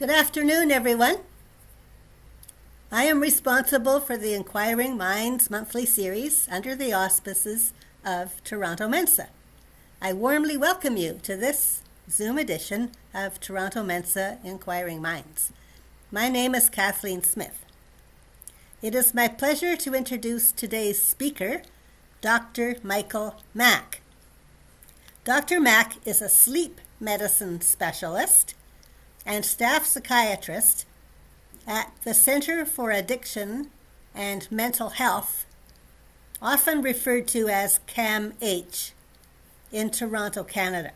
Good afternoon, everyone. I am responsible for the Inquiring Minds monthly series under the auspices of Toronto Mensa. I warmly welcome you to this Zoom edition of Toronto Mensa Inquiring Minds. My name is Kathleen Smith. It is my pleasure to introduce today's speaker, DrMichaelMak. Dr. Mak is a sleep medicine specialist and staff psychiatrist at the Center for Addiction and Mental Health, often referred to as CAMH, in Toronto, Canada.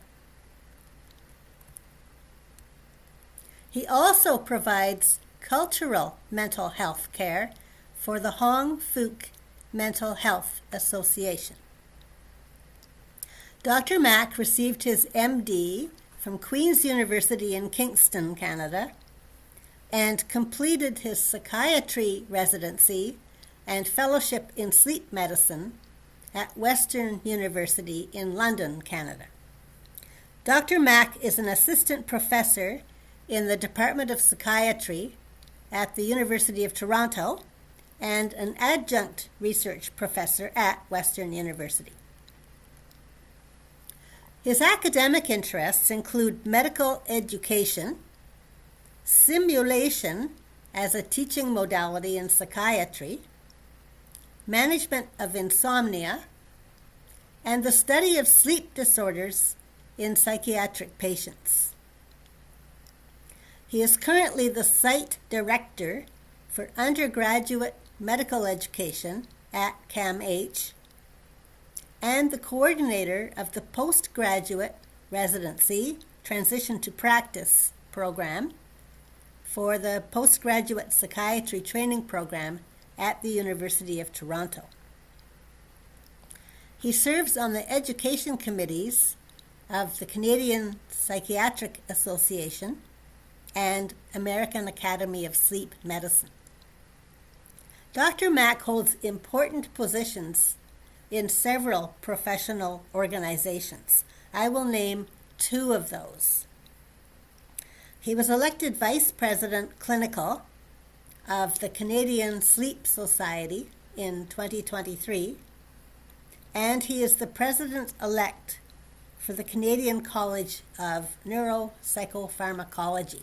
He also provides cultural mental health care for the Hong Fook Mental Health Association. Dr. Mak received his MD from Queen's University in Kingston, Canada, and completed his psychiatry residency and fellowship in sleep medicine at Western University in London, Canada. Dr. Mak is an assistant professor in the Department of Psychiatry at the University of Toronto and an adjunct research professor at Western University. His academic interests include medical education, simulation as a teaching modality in psychiatry, management of insomnia, and the study of sleep disorders in psychiatric patients. He is currently the site director for undergraduate medical education at CAMH and the coordinator of the postgraduate residency transition to practice program for the postgraduate psychiatry training program at the University of Toronto. He serves on the education committees of the Canadian Psychiatric Association and American Academy of Sleep Medicine. Dr. Mak holds important positions in several professional organizations. I will name two of those. He was elected Vice President Clinical of the Canadian Sleep Society in 2023, and he is the President-elect for the Canadian College of Neuropsychopharmacology.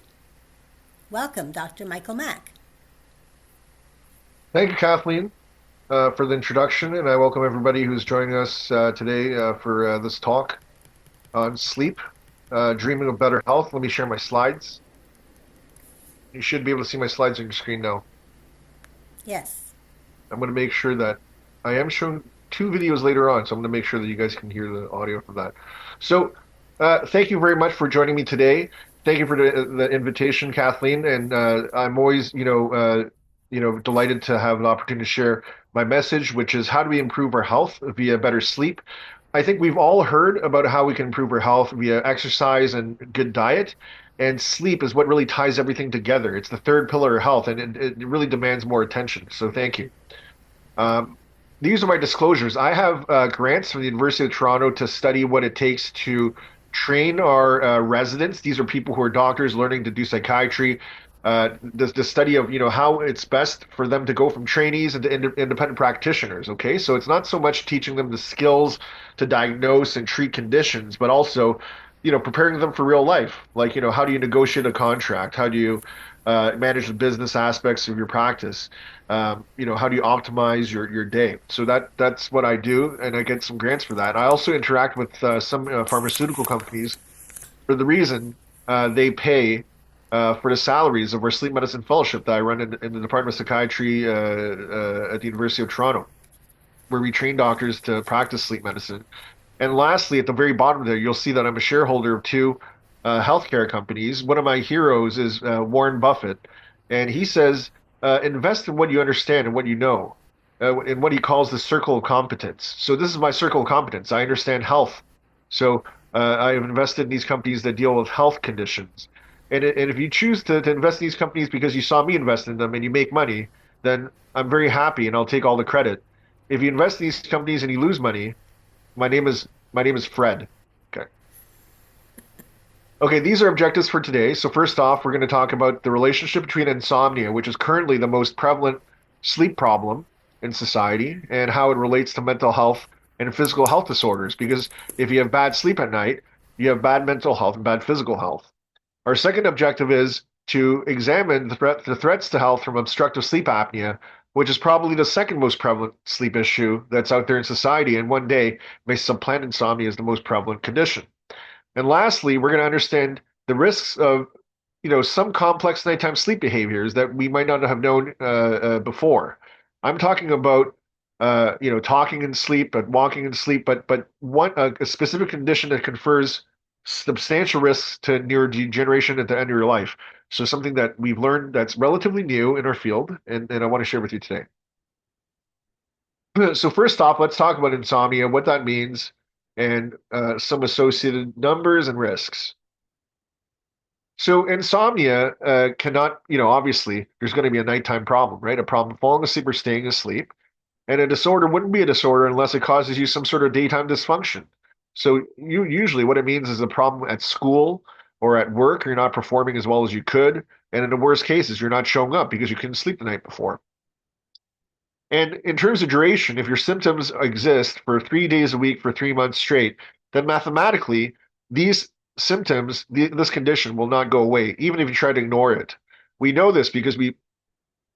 Welcome, Dr. Michael Mak. Thank you, Kathleen, for the introduction, and I welcome everybody who's joining us today for this talk on sleep, dreaming of better health. Let me share my slides. You should be able to see my slides on your screen now. Yes. I'm going to make sure that I am showing two videos later on, so I'm going to make sure that you guys can hear the audio from that. So thank you very much for joining me today. Thank you for the invitation, Kathleen, and I'm always, delighted to have an opportunity to share my message, which is how do we improve our health via better sleep. I think we've all heard about how we can improve our health via exercise and good diet, and sleep is what really ties everything together. It's the third pillar of health, and it really demands more attention. So thank you. These are my disclosures. I have grants from the University of Toronto to study what it takes to train our residents. These are people who are doctors learning to do psychiatry. The study of how it's best for them to go from trainees into independent practitioners. Okay, so it's not so much teaching them the skills to diagnose and treat conditions, but also preparing them for real life. Like how do you negotiate a contract? How do you manage the business aspects of your practice? How do you optimize your day? So that's what I do, and I get some grants for that. I also interact with some pharmaceutical companies for the reason they pay for the salaries of our sleep medicine fellowship that I run in the Department of Psychiatry at the University of Toronto, where we train doctors to practice sleep medicine. And lastly, at the very bottom there, you'll see that I'm a shareholder of two healthcare companies. One of my heroes is Warren Buffett, and he says, invest in what you understand and what you know, in what he calls the circle of competence. So this is my circle of competence. I understand health. So I have invested in these companies that deal with health conditions. And if you choose to invest in these companies because you saw me invest in them and you make money, then I'm very happy and I'll take all the credit. If you invest in these companies and you lose money, my name is Fred. Okay. Okay, these are objectives for today. So first off, we're going to talk about the relationship between insomnia, which is currently the most prevalent sleep problem in society, and how it relates to mental health and physical health disorders. Because if you have bad sleep at night, you have bad mental health and bad physical health. Our second objective is to examine the threats to health from obstructive sleep apnea, which is probably the second most prevalent sleep issue that's out there in society, and one day may supplant insomnia as the most prevalent condition. And lastly, we're going to understand the risks of, some complex nighttime sleep behaviors that we might not have known before. I'm talking about, talking in sleep, but walking in sleep, but one a specific condition that confers substantial risks to neurodegeneration at the end of your life. So something that we've learned that's relatively new in our field, and I want to share with you today. So first off, let's talk about insomnia, what that means, and some associated numbers and risks. So insomnia cannot, obviously there's going to be a nighttime problem, right? A problem falling asleep or staying asleep. And a disorder wouldn't be a disorder unless it causes you some sort of daytime dysfunction. So you usually what it means is a problem at school or at work, or you're not performing as well as you could. And in the worst cases, you're not showing up because you couldn't sleep the night before. And in terms of duration, if your symptoms exist for 3 days a week for 3 months straight, then mathematically, these symptoms, this condition will not go away, even if you try to ignore it. We know this because we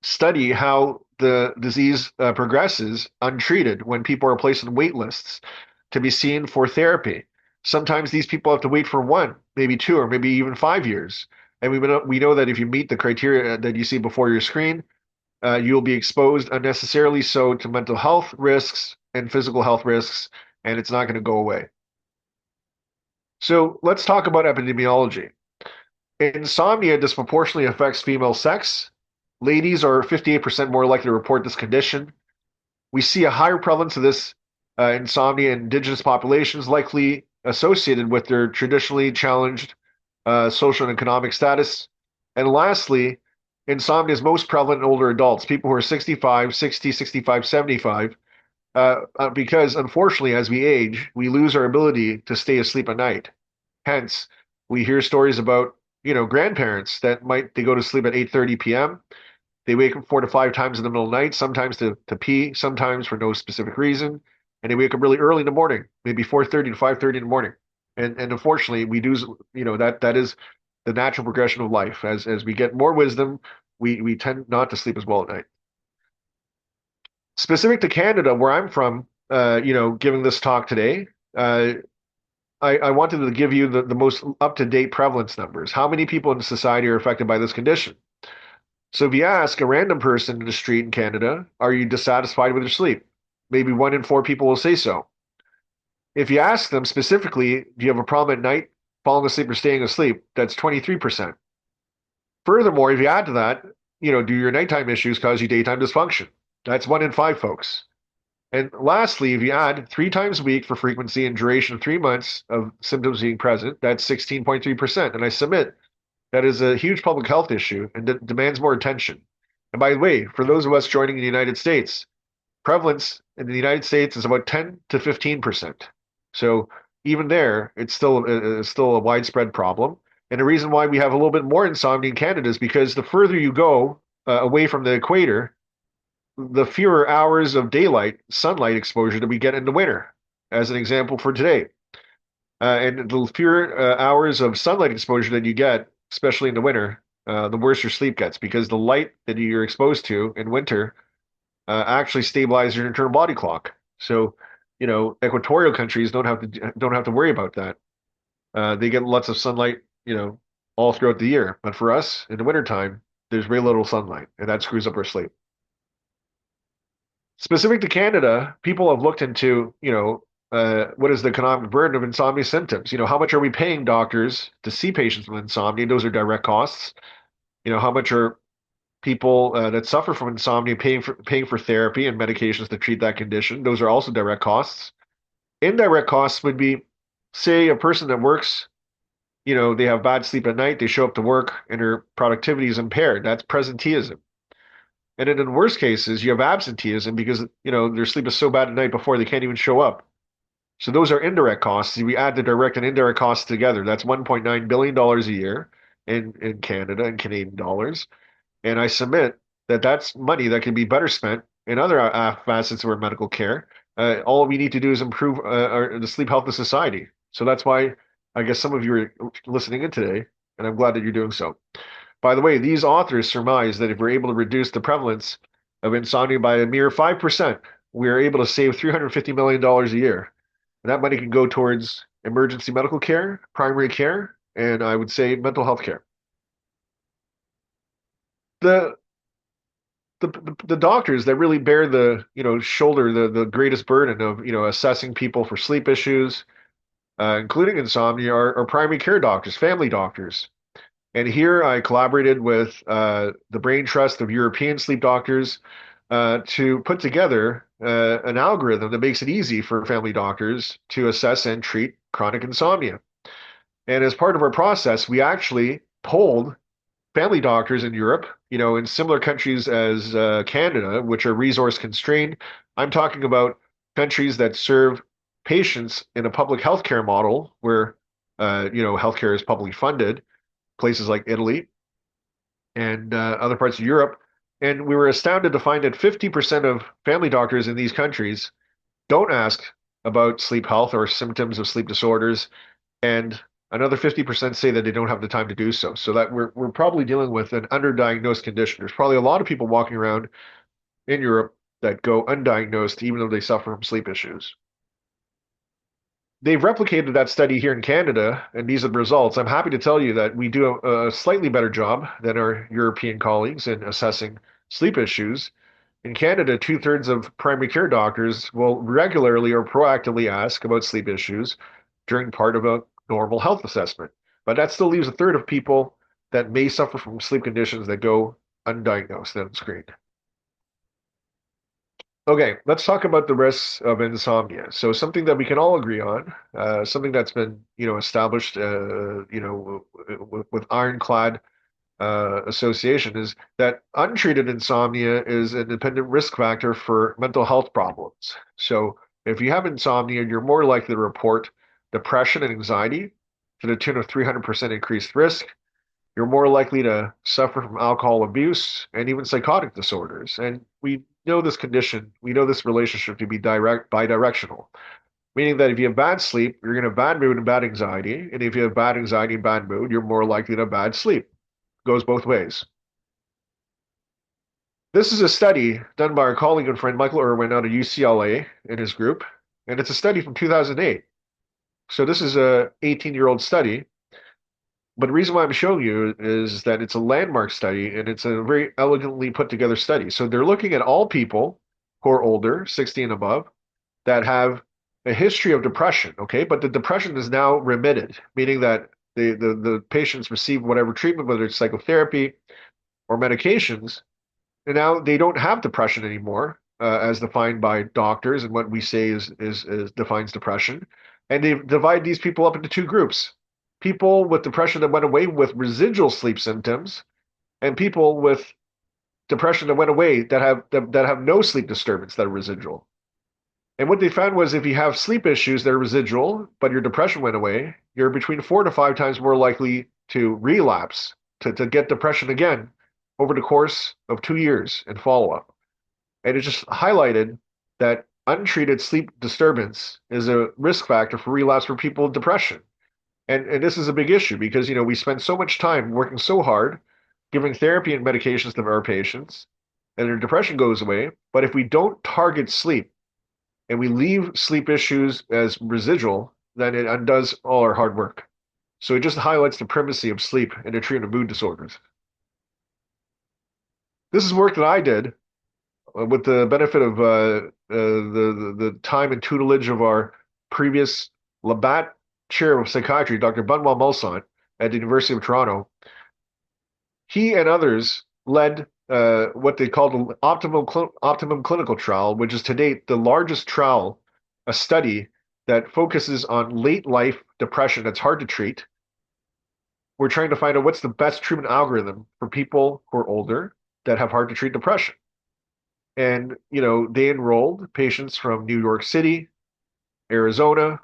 study how the disease progresses untreated when people are placed on wait lists to be seen for therapy. Sometimes these people have to wait for 1, maybe 2, or maybe even 5 years. And we know that if you meet the criteria that you see before your screen, you'll be exposed unnecessarily so to mental health risks and physical health risks, and it's not going to go away. So let's talk about epidemiology. Insomnia disproportionately affects female sex. Ladies are 58% more likely to report this condition. We see a higher prevalence of this insomnia in indigenous populations, likely associated with their traditionally challenged social and economic status. And lastly, insomnia is most prevalent in older adults, people who are 65, 60, 65, 75, because unfortunately, as we age, we lose our ability to stay asleep at night. Hence, we hear stories about, grandparents that they go to sleep at 8:30 p.m. They wake up 4 to 5 times in the middle of the night, sometimes to pee, sometimes for no specific reason, and they wake up really early in the morning, maybe 4:30 to 5:30 in the morning. And unfortunately, we do, that is the natural progression of life. As we get more wisdom, we tend not to sleep as well at night. Specific to Canada, where I'm from, giving this talk today, I wanted to give you the most up-to-date prevalence numbers. How many people in society are affected by this condition? So if you ask a random person in the street in Canada, are you dissatisfied with your sleep? Maybe 1 in 4 people will say so. If you ask them specifically, do you have a problem at night, falling asleep or staying asleep? That's 23%. Furthermore, if you add to that, do your nighttime issues cause you daytime dysfunction? That's 1 in 5 folks. And lastly, if you add 3 times a week for frequency and duration of 3 months of symptoms being present, that's 16.3%. And I submit that is a huge public health issue and demands more attention. And by the way, for those of us joining in the United States, prevalence in the United States is about 10 to 15%. So even there, it's still a widespread problem. And the reason why we have a little bit more insomnia in Canada is because the further you go away from the equator, the fewer hours of daylight, sunlight exposure that we get in the winter, as an example for today. And the fewer hours of sunlight exposure that you get, especially in the winter, the worse your sleep gets because the light that you're exposed to in winter actually stabilizes your internal body clock. So, equatorial countries don't have to worry about that. They get lots of sunlight, all throughout the year. But for us, in the wintertime, there's very little sunlight, and that screws up our sleep. Specific to Canada, people have looked into, what is the economic burden of insomnia symptoms? How much are we paying doctors to see patients with insomnia? Those are direct costs. How much are people that suffer from insomnia paying for therapy and medications to treat that condition? Those are also direct costs. Indirect costs would be, say, a person that works, they have bad sleep at night, they show up to work, and their productivity is impaired. That's presenteeism. And then in worst cases, you have absenteeism because, their sleep is so bad at night before they can't even show up. So those are indirect costs. We add the direct and indirect costs together. That's $1.9 billion a year in Canada in Canadian dollars. And I submit that that's money that can be better spent in other facets of our medical care. All we need to do is improve the sleep health of society. So that's why I guess some of you are listening in today, and I'm glad that you're doing so. By the way, these authors surmise that if we're able to reduce the prevalence of insomnia by a mere 5%, we are able to save $350 million a year. And that money can go towards emergency medical care, primary care, and I would say mental health care. The the doctors that really bear the shoulder the greatest burden of assessing people for sleep issues, including insomnia, are primary care doctors, family doctors. And here I collaborated with the Brain Trust of European sleep doctors to put together an algorithm that makes it easy for family doctors to assess and treat chronic insomnia. And as part of our process, we actually polled family doctors in Europe, in similar countries as Canada, which are resource constrained. I'm talking about countries that serve patients in a public healthcare model where, healthcare is publicly funded, places like Italy and other parts of Europe. And we were astounded to find that 50% of family doctors in these countries don't ask about sleep health or symptoms of sleep disorders, and another 50% say that they don't have the time to do so. So that we're probably dealing with an underdiagnosed condition. There's probably a lot of people walking around in Europe that go undiagnosed even though they suffer from sleep issues. They've replicated that study here in Canada, and these are the results. I'm happy to tell you that we do a slightly better job than our European colleagues in assessing sleep issues. In Canada, two-thirds of primary care doctors will regularly or proactively ask about sleep issues during part of a normal health assessment. But that still leaves a third of people that may suffer from sleep conditions that go undiagnosed and unscreened. Okay, let's talk about the risks of insomnia. So something that we can all agree on, something that's been, established, with ironclad association is that untreated insomnia is an independent risk factor for mental health problems. So if you have insomnia, you're more likely to report depression and anxiety to the tune of 300% increased risk. You're more likely to suffer from alcohol abuse and even psychotic disorders. And we know this condition, we know this relationship to be bidirectional, meaning that if you have bad sleep, you're going to have bad mood and bad anxiety. And if you have bad anxiety and bad mood, you're more likely to have bad sleep. Goes both ways. This is a study done by our colleague and friend Michael Irwin out of UCLA and his group, and it's a study from 2008. So this is a 18-year-old study, but the reason why I'm showing you is that it's a landmark study and it's a very elegantly put together study. So they're looking at all people who are older, 60 and above, that have a history of depression, okay? But the depression is now remitted, meaning that the patients receive whatever treatment, whether it's psychotherapy or medications, and now they don't have depression anymore, as defined by doctors, and what we say is defines depression. And they divide these people up into two groups: people with depression that went away with residual sleep symptoms, and people with depression that went away that have no sleep disturbance that are residual. And what they found was if you have sleep issues that are residual, but your depression went away, you're between 4 to 5 times more likely to relapse, to get depression again over the course of 2 years in follow-up. And it just highlighted that untreated sleep disturbance is a risk factor for relapse for people with depression. And this is a big issue because, we spend so much time working so hard, giving therapy and medications to our patients, and their depression goes away. But if we don't target sleep and we leave sleep issues as residual, then it undoes all our hard work. So it just highlights the primacy of sleep in the treatment of mood disorders. This is work that I did with the benefit of the time and tutelage of our previous Labatt Chair of Psychiatry, Dr. Benoit Mulsant at the University of Toronto. He and others led what they called an optimum clinical trial, which is to date the largest trial, a study that focuses on late life depression that's hard to treat. We're trying to find out what's the best treatment algorithm for people who are older that have hard to treat depression. And, they enrolled patients from New York City, Arizona,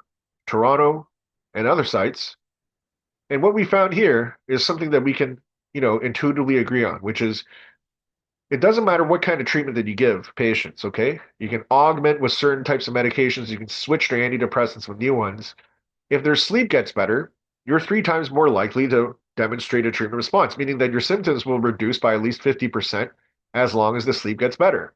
Toronto, and other sites. And what we found here is something that we can, intuitively agree on, which is it doesn't matter what kind of treatment that you give patients, okay? You can augment with certain types of medications, you can switch to antidepressants with new ones. If their sleep gets better, you're 3 times more likely to demonstrate a treatment response, meaning that your symptoms will reduce by at least 50% as long as the sleep gets better.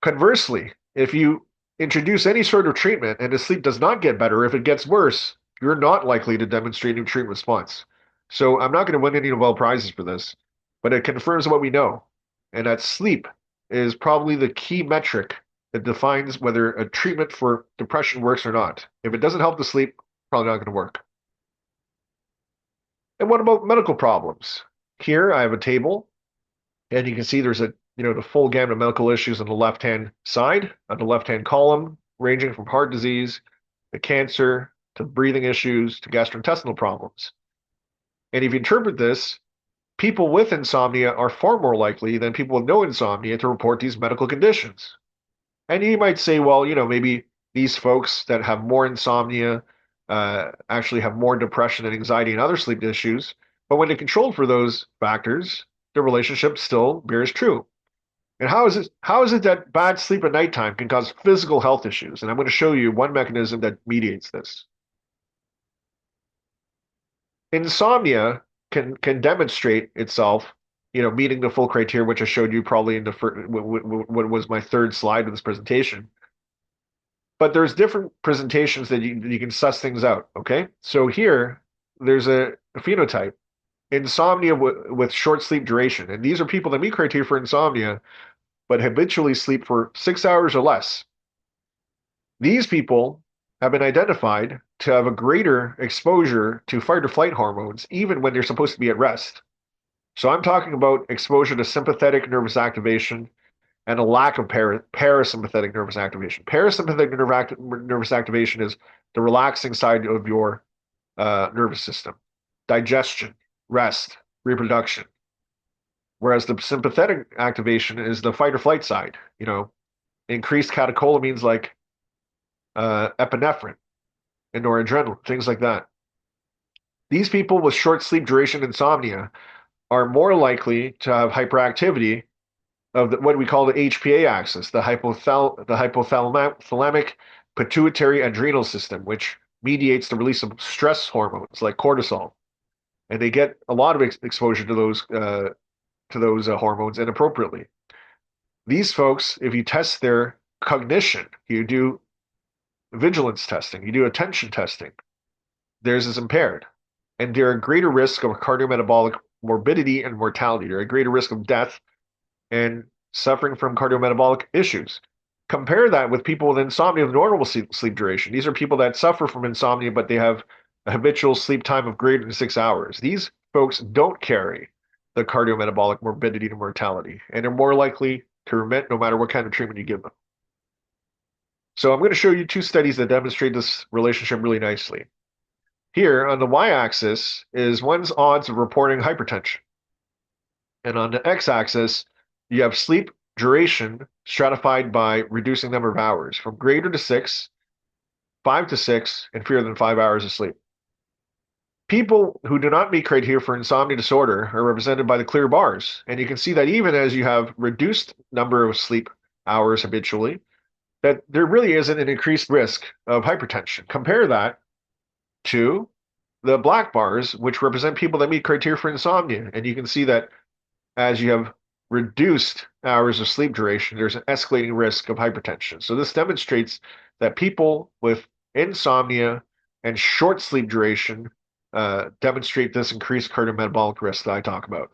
Conversely, if you introduce any sort of treatment and the sleep does not get better, if it gets worse, you're not likely to demonstrate a treatment response. So I'm not going to win any Nobel Prizes for this, but it confirms what we know, and that sleep is probably the key metric that defines whether a treatment for depression works or not. If it doesn't help the sleep, probably not going to work. And what about medical problems? Here I have a table, and you can see there's the full gamut of medical issues on the left-hand side, on the left-hand column, ranging from heart disease to cancer to breathing issues to gastrointestinal problems. And if you interpret this, people with insomnia are far more likely than people with no insomnia to report these medical conditions. And you might say, well, maybe these folks that have more insomnia actually have more depression and anxiety and other sleep issues. But when they're controlled for those factors, the relationship still bears true. And how is it that bad sleep at nighttime can cause physical health issues? And I'm going to show you one mechanism that mediates this. Insomnia can demonstrate itself, meeting the full criteria, which I showed you probably in the first, what was my third slide of this presentation. But there's different presentations that you can suss things out. Okay, so here there's a phenotype, insomnia with short sleep duration, and these are people that meet criteria for insomnia, but habitually sleep for 6 hours or less. These people have been identified to have a greater exposure to fight or flight hormones, even when they're supposed to be at rest. So I'm talking about exposure to sympathetic nervous activation and a lack of parasympathetic nervous activation. Parasympathetic nervous activation is the relaxing side of your nervous system, digestion, rest, reproduction. Whereas the sympathetic activation is the fight or flight side, increased catecholamines like epinephrine and noradrenaline, things like that. These people with short sleep duration insomnia are more likely to have hyperactivity of what we call the HPA axis, the hypothalamic pituitary adrenal system, which mediates the release of stress hormones like cortisol. And they get a lot of exposure to those hormones inappropriately. These folks, if you test their cognition, you do vigilance testing, you do attention testing, theirs is impaired. And they're at greater risk of cardiometabolic morbidity and mortality. They're at greater risk of death and suffering from cardiometabolic issues. Compare that with people with insomnia with normal sleep duration. These are people that suffer from insomnia, but they have a habitual sleep time of greater than 6 hours. These folks don't carry the cardiometabolic morbidity and mortality, and they're more likely to remit no matter what kind of treatment you give them. So I'm going to show you two studies that demonstrate this relationship really nicely. Here on the y-axis is one's odds of reporting hypertension. And on the x-axis, you have sleep duration stratified by reducing number of hours from greater to 6, 5 to 6, and fewer than 5 hours of sleep. People who do not meet criteria for insomnia disorder are represented by the clear bars. And you can see that even as you have reduced number of sleep hours habitually, that there really isn't an increased risk of hypertension. Compare that to the black bars, which represent people that meet criteria for insomnia. And you can see that as you have reduced hours of sleep duration, there's an escalating risk of hypertension. So this demonstrates that people with insomnia and short sleep duration demonstrate this increased cardiometabolic risk that I talk about.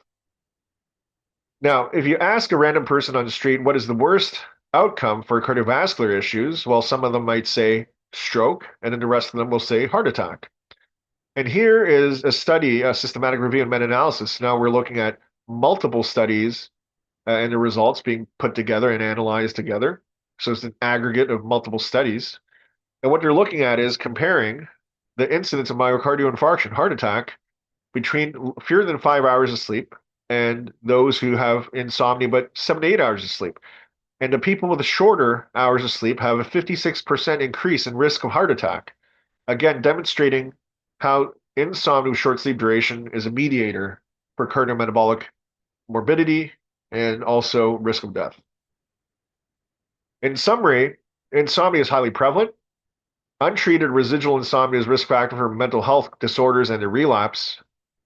Now, if you ask a random person on the street what is the worst outcome for cardiovascular issues, well, some of them might say stroke, and then the rest of them will say heart attack. And here is a study, a systematic review and meta-analysis. Now we're looking at multiple studies and the results being put together and analyzed together. So it's an aggregate of multiple studies. And what they're looking at is comparing the incidence of myocardial infarction, heart attack, between fewer than 5 hours of sleep and those who have insomnia but 7 to 8 hours of sleep. And the people with the shorter hours of sleep have a 56% increase in risk of heart attack. Again, demonstrating how insomnia with short sleep duration is a mediator for cardiometabolic morbidity and also risk of death. In summary, insomnia is highly prevalent. Untreated residual insomnia is a risk factor for mental health disorders and their relapse.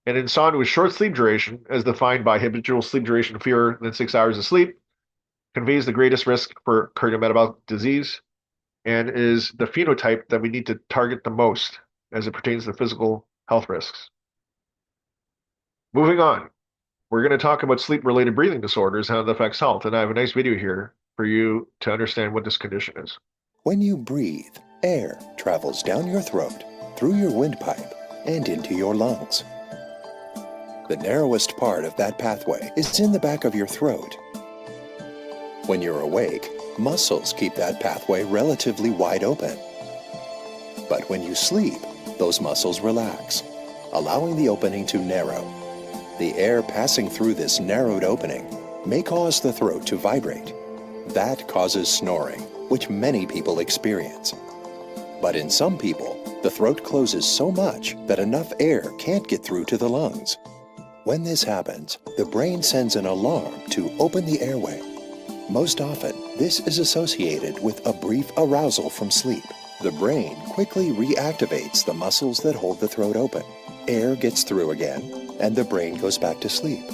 And insomnia with short sleep duration, as defined by habitual sleep duration fewer than 6 hours of sleep, conveys the greatest risk for cardiometabolic disease and is the phenotype that we need to target the most as it pertains to physical health risks. Moving on, we're going to talk about sleep-related breathing disorders, how it affects health, and I have a nice video here for you to understand what this condition is. When you breathe, air travels down your throat, through your windpipe, and into your lungs. The narrowest part of that pathway is in the back of your throat. When you're awake, muscles keep that pathway relatively wide open. But when you sleep, those muscles relax, allowing the opening to narrow. The air passing through this narrowed opening may cause the throat to vibrate. That causes snoring, which many people experience. But in some people, the throat closes so much that enough air can't get through to the lungs. When this happens, the brain sends an alarm to open the airway. Most often, this is associated with a brief arousal from sleep. The brain quickly reactivates the muscles that hold the throat open. Air gets through again, and the brain goes back to sleep.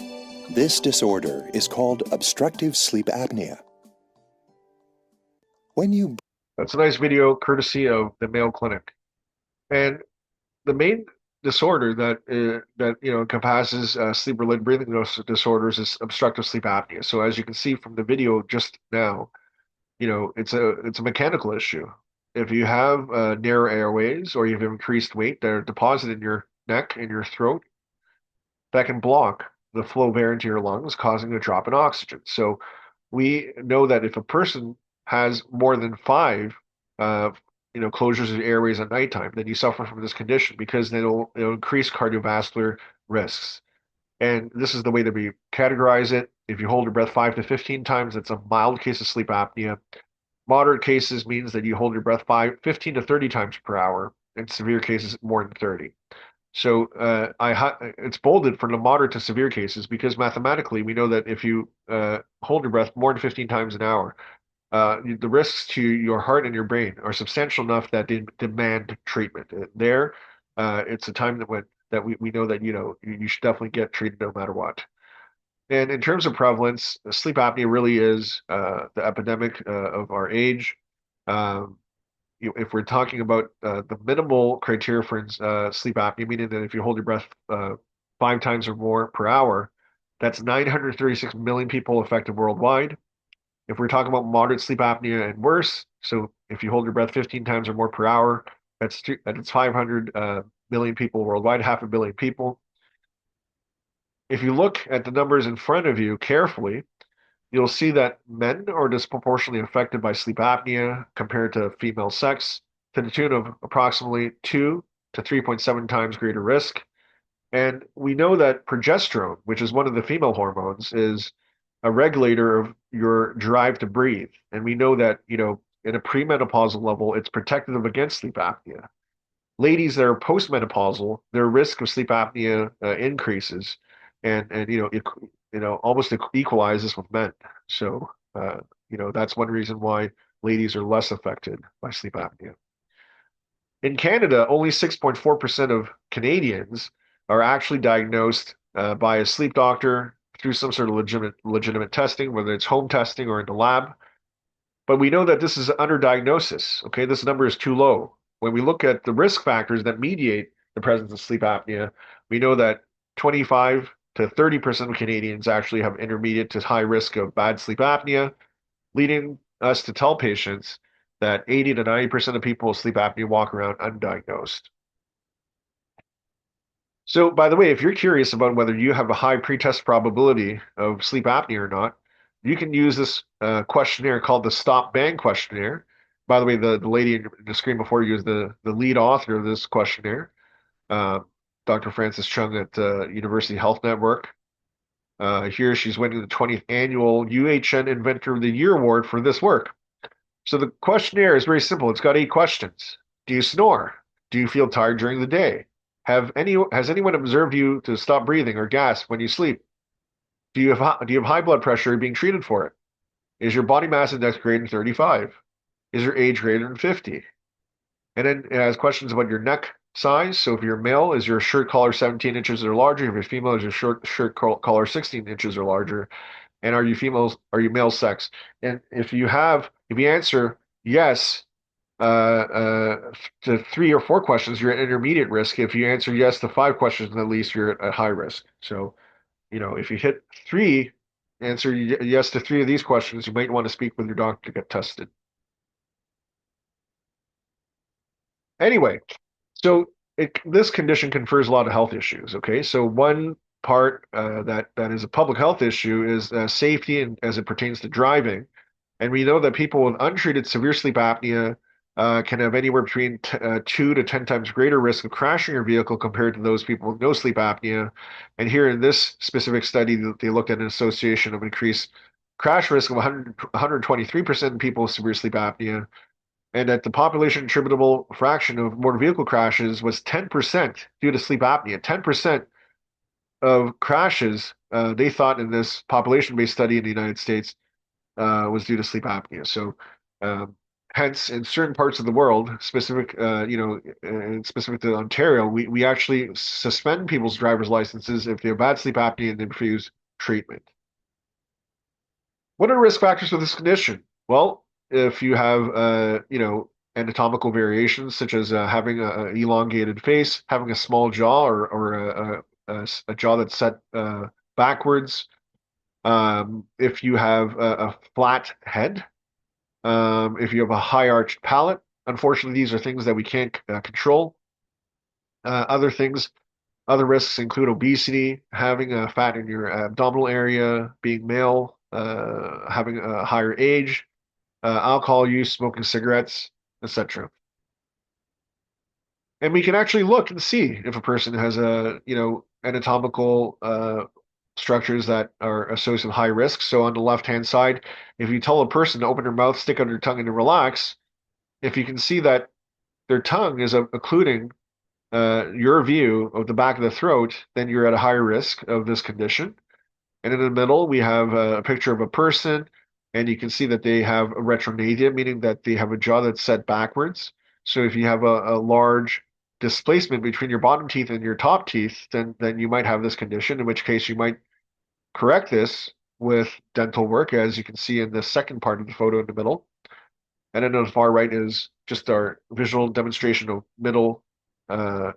This disorder is called obstructive sleep apnea. That's a nice video courtesy of the Mayo Clinic. And the main disorder that encompasses sleep-related breathing disorders is obstructive sleep apnea. So as you can see from the video just now, it's a mechanical issue. If you have narrow airways or you have increased weight that are deposited in your neck and your throat, that can block the flow of air into your lungs, causing a drop in oxygen. So we know that if a person has more than five closures of airways at nighttime, then you suffer from this condition because it'll increase cardiovascular risks. And this is the way that we categorize it. If you hold your breath 5 to 15 times, it's a mild case of sleep apnea. Moderate cases means that you hold your breath 15 to 30 times per hour, and severe cases more than 30. So it's bolded for the moderate to severe cases because mathematically we know that if you hold your breath more than 15 times an hour, the risks to your heart and your brain are substantial enough that they demand treatment. It's a time that we know that you should definitely get treated no matter what. And in terms of prevalence, sleep apnea really is the epidemic of our age. Um, if we're talking about the minimal criteria for sleep apnea, meaning that if you hold your breath 5 times or more per hour, that's 936 million people affected worldwide. If we're talking about moderate sleep apnea and worse, so if you hold your breath 15 times or more per hour, that's 500 million people worldwide, 500 million people. If you look at the numbers in front of you carefully, you'll see that men are disproportionately affected by sleep apnea compared to female sex, to the tune of approximately 2 to 3.7 times greater risk. And we know that progesterone, which is one of the female hormones, is a regulator of your drive to breathe. And we know that, in a premenopausal level, it's protective against sleep apnea. Ladies that are postmenopausal, their risk of sleep apnea increases, and almost equalizes with men. So that's one reason why ladies are less affected by sleep apnea. In Canada, only 6.4% of Canadians are actually diagnosed by a sleep doctor through some sort of legitimate testing, whether it's home testing or in the lab. But we know that this is underdiagnosis. Okay, this number is too low. When we look at the risk factors that mediate the presence of sleep apnea, we know that 25 to 30% of Canadians actually have intermediate to high risk of bad sleep apnea, leading us to tell patients that 80 to 90% of people with sleep apnea walk around undiagnosed. So, by the way, if you're curious about whether you have a high pretest probability of sleep apnea or not, you can use this questionnaire called the Stop Bang questionnaire. By the way, the lady in the screen before you is the lead author of this questionnaire, Dr. Francis Chung at University Health Network. Here she's winning the 20th annual UHN Inventor of the Year award for this work. So the questionnaire is very simple. It's got 8 questions. Do you snore? Do you feel tired during the day? Has anyone observed you to stop breathing or gasp when you sleep? Do you have high blood pressure? Are you being treated for it? Is your body mass index greater than 35? Is your age greater than 50? And then it has questions about your neck size. So if you're male, is your shirt collar 17 inches or larger? If you're female, is your shirt collar 16 inches or larger? And are you male sex? And if you answer yes to 3 or 4 questions, you're at intermediate risk. If you answer yes to 5 questions, at least you're at high risk. So, if you hit 3, answer yes to 3 of these questions, you might want to speak with your doctor to get tested. Anyway, so this condition confers a lot of health issues. Okay, so one part that is a public health issue is safety and as it pertains to driving. And we know that people with untreated severe sleep apnea can have anywhere between 2 to 10 times greater risk of crashing your vehicle compared to those people with no sleep apnea. And here in this specific study, they looked at an association of increased crash risk of 123% in people with severe sleep apnea, and that the population attributable fraction of motor vehicle crashes was 10% due to sleep apnea. 10% of crashes, they thought in this population-based study in the United States, was due to sleep apnea. So, hence, in certain parts of the world, specific to Ontario, we actually suspend people's driver's licenses if they have bad sleep apnea and they refuse treatment. What are risk factors for this condition? Well, if you have, anatomical variations such as having an elongated face, having a small jaw, or a jaw that's set backwards, if you have a flat head, if you have a high arched palate. Unfortunately, these are things that we can't control. Other risks include obesity, having fat in your abdominal area, being male, having a higher age, alcohol use, smoking cigarettes, etc. And we can actually look and see if a person has anatomical structures that are associated with high risk. So on the left-hand side, if you tell a person to open their mouth, stick out their tongue, and to relax, if you can see that their tongue is occluding your view of the back of the throat, then you're at a higher risk of this condition. And in the middle, we have a picture of a person, and you can see that they have a retronasia, meaning that they have a jaw that's set backwards. So if you have a large displacement between your bottom teeth and your top teeth, then you might have this condition, in which case you might correct this with dental work, as you can see in the second part of the photo in the middle. And then on the far right is just our visual demonstration of middle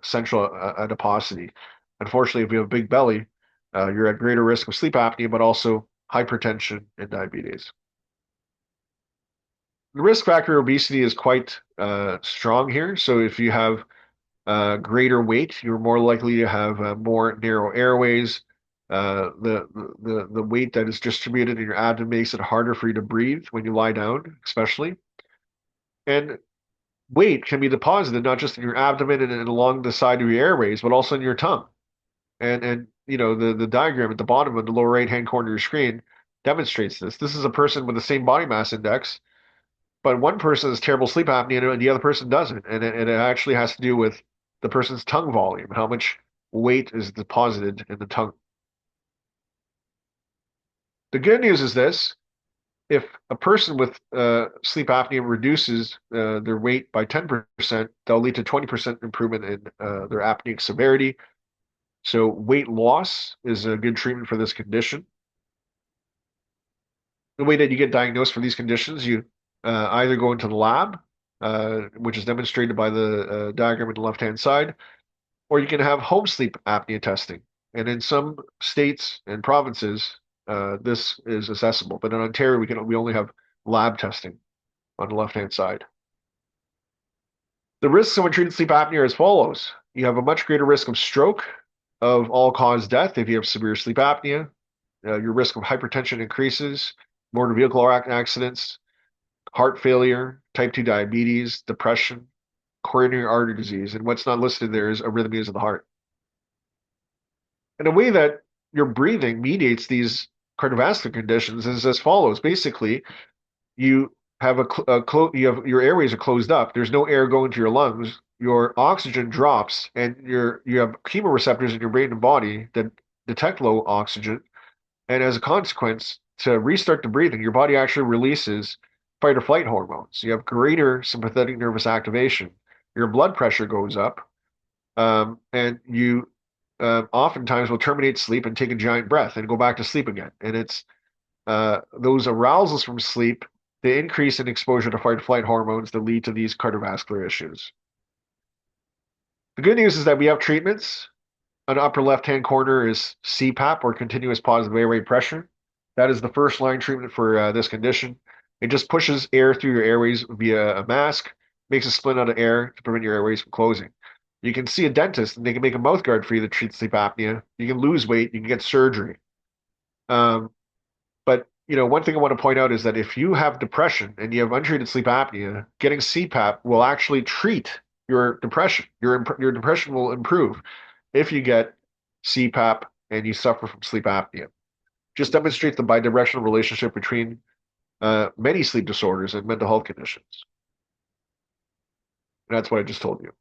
central adiposity. Unfortunately, if you have a big belly, you're at greater risk of sleep apnea, but also hypertension and diabetes. The risk factor obesity is quite strong here. So if you have greater weight, you're more likely to have more narrow airways. The weight that is distributed in your abdomen makes it harder for you to breathe when you lie down, especially. And weight can be deposited not just in your abdomen and along the side of your airways, but also in your tongue. And the diagram at the bottom of the lower right-hand corner of your screen demonstrates this. This is a person with the same body mass index, but one person has terrible sleep apnea and the other person doesn't. And it actually has to do with the person's tongue volume, how much weight is deposited in the tongue. The good news is this: if a person with sleep apnea reduces their weight by 10%, they'll lead to 20% improvement in their apneic severity. So weight loss is a good treatment for this condition. The way that you get diagnosed for these conditions, you either go into the lab, which is demonstrated by the diagram on the left-hand side, or you can have home sleep apnea testing. And in some states and provinces, this is accessible. But in Ontario, we only have lab testing on the left-hand side. The risks of untreated sleep apnea are as follows. You have a much greater risk of stroke, of all-cause death if you have severe sleep apnea. Your risk of hypertension increases, motor vehicle accidents, heart failure, type 2 diabetes, depression, coronary artery disease. And what's not listed there is arrhythmias of the heart. And a way that your breathing mediates these cardiovascular conditions is as follows. Basically, you have your airways are closed up. There's no air going to your lungs. Your oxygen drops, and you have chemoreceptors in your brain and body that detect low oxygen. And as a consequence, to restart the breathing, your body actually releases fight or flight hormones. You have greater sympathetic nervous activation. Your blood pressure goes up, and you oftentimes will terminate sleep and take a giant breath and go back to sleep again. And it's those arousals from sleep, the increase in exposure to fight or flight hormones that lead to these cardiovascular issues. The good news is that we have treatments. On the upper left-hand corner is CPAP, or continuous positive airway pressure. That is the first line treatment for this condition. It just pushes air through your airways via a mask, makes a splint out of air to prevent your airways from closing. You can see a dentist, and they can make a mouth guard for you to treat sleep apnea. You can lose weight. You can get surgery. But one thing I want to point out is that if you have depression and you have untreated sleep apnea, getting CPAP will actually treat your depression. Your depression will improve if you get CPAP and you suffer from sleep apnea. Just demonstrates the bidirectional relationship between many sleep disorders and mental health conditions. And that's what I just told you.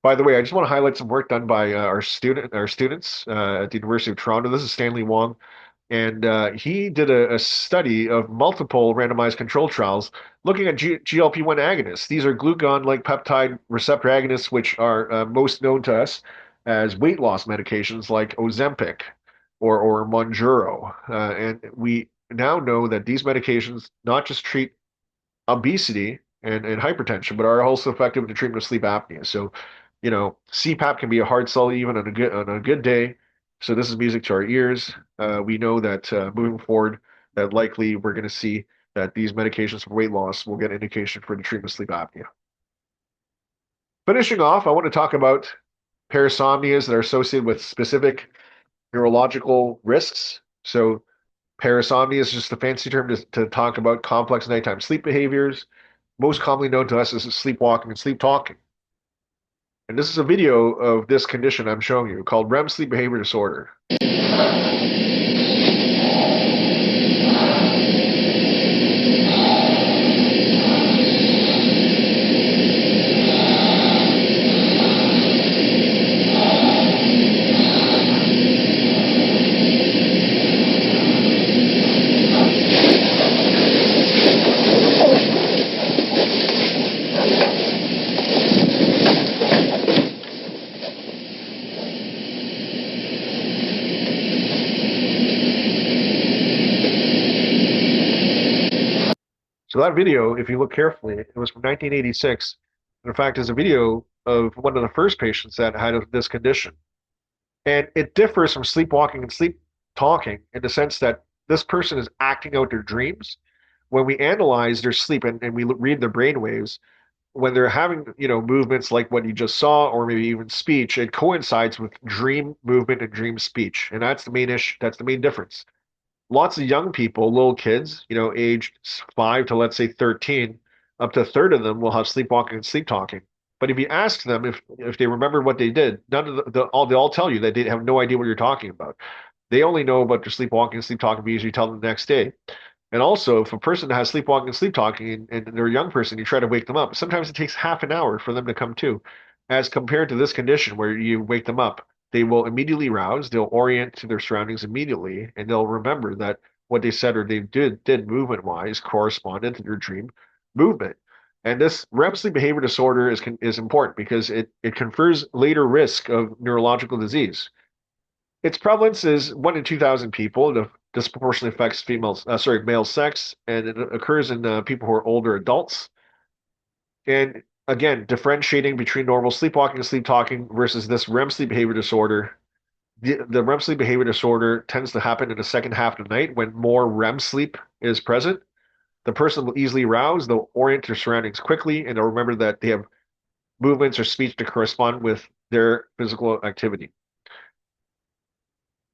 By the way, I just want to highlight some work done by our students at the University of Toronto. This is Stanley Wong. And he did a study of multiple randomized control trials looking at GLP-1 agonists. These are glucagon-like peptide receptor agonists, which are most known to us as weight loss medications like Ozempic or Mounjaro. And we now know that these medications not just treat obesity and hypertension, but are also effective in the treatment of sleep apnea. So, CPAP can be a hard sell even on a good day. So this is music to our ears. We know that moving forward, that likely we're going to see that these medications for weight loss will get indication for the treatment of sleep apnea. Finishing off, I want to talk about parasomnias that are associated with specific neurological risks. So parasomnia is just a fancy term to talk about complex nighttime sleep behaviors, most commonly known to us as sleepwalking and sleep talking. And this is a video of this condition I'm showing you called REM sleep behavior disorder. So that video, if you look carefully, it was from 1986. In fact, it's a video of one of the first patients that had this condition. And it differs from sleepwalking and sleep talking in the sense that this person is acting out their dreams. When we analyze their sleep and we read their brain waves, when they're having, movements like what you just saw, or maybe even speech, it coincides with dream movement and dream speech. And that's the main issue. That's the main difference. Lots of young people, little kids, aged 5 to let's say 13, up to a third of them will have sleepwalking and sleep talking. But if you ask them if they remember what they did, none of they all tell you that they have no idea what you're talking about. They only know about their sleepwalking and sleep talking because you tell them the next day. And also, if a person has sleepwalking and sleep talking and they're a young person, you try to wake them up. Sometimes it takes half an hour for them to come to, as compared to this condition where you wake them up. They will immediately rouse, they'll orient to their surroundings immediately, and they'll remember that what they said or they did movement-wise corresponded to their dream movement. And this REM sleep behavior disorder is important because it confers later risk of neurological disease. Its prevalence is 1 in 2,000 people. It disproportionately affects male sex, and it occurs in people who are older adults. And again, differentiating between normal sleepwalking and sleep talking versus this REM sleep behavior disorder. The REM sleep behavior disorder tends to happen in the second half of the night when more REM sleep is present. The person will easily rouse, they'll orient their surroundings quickly, and they'll remember that they have movements or speech to correspond with their physical activity.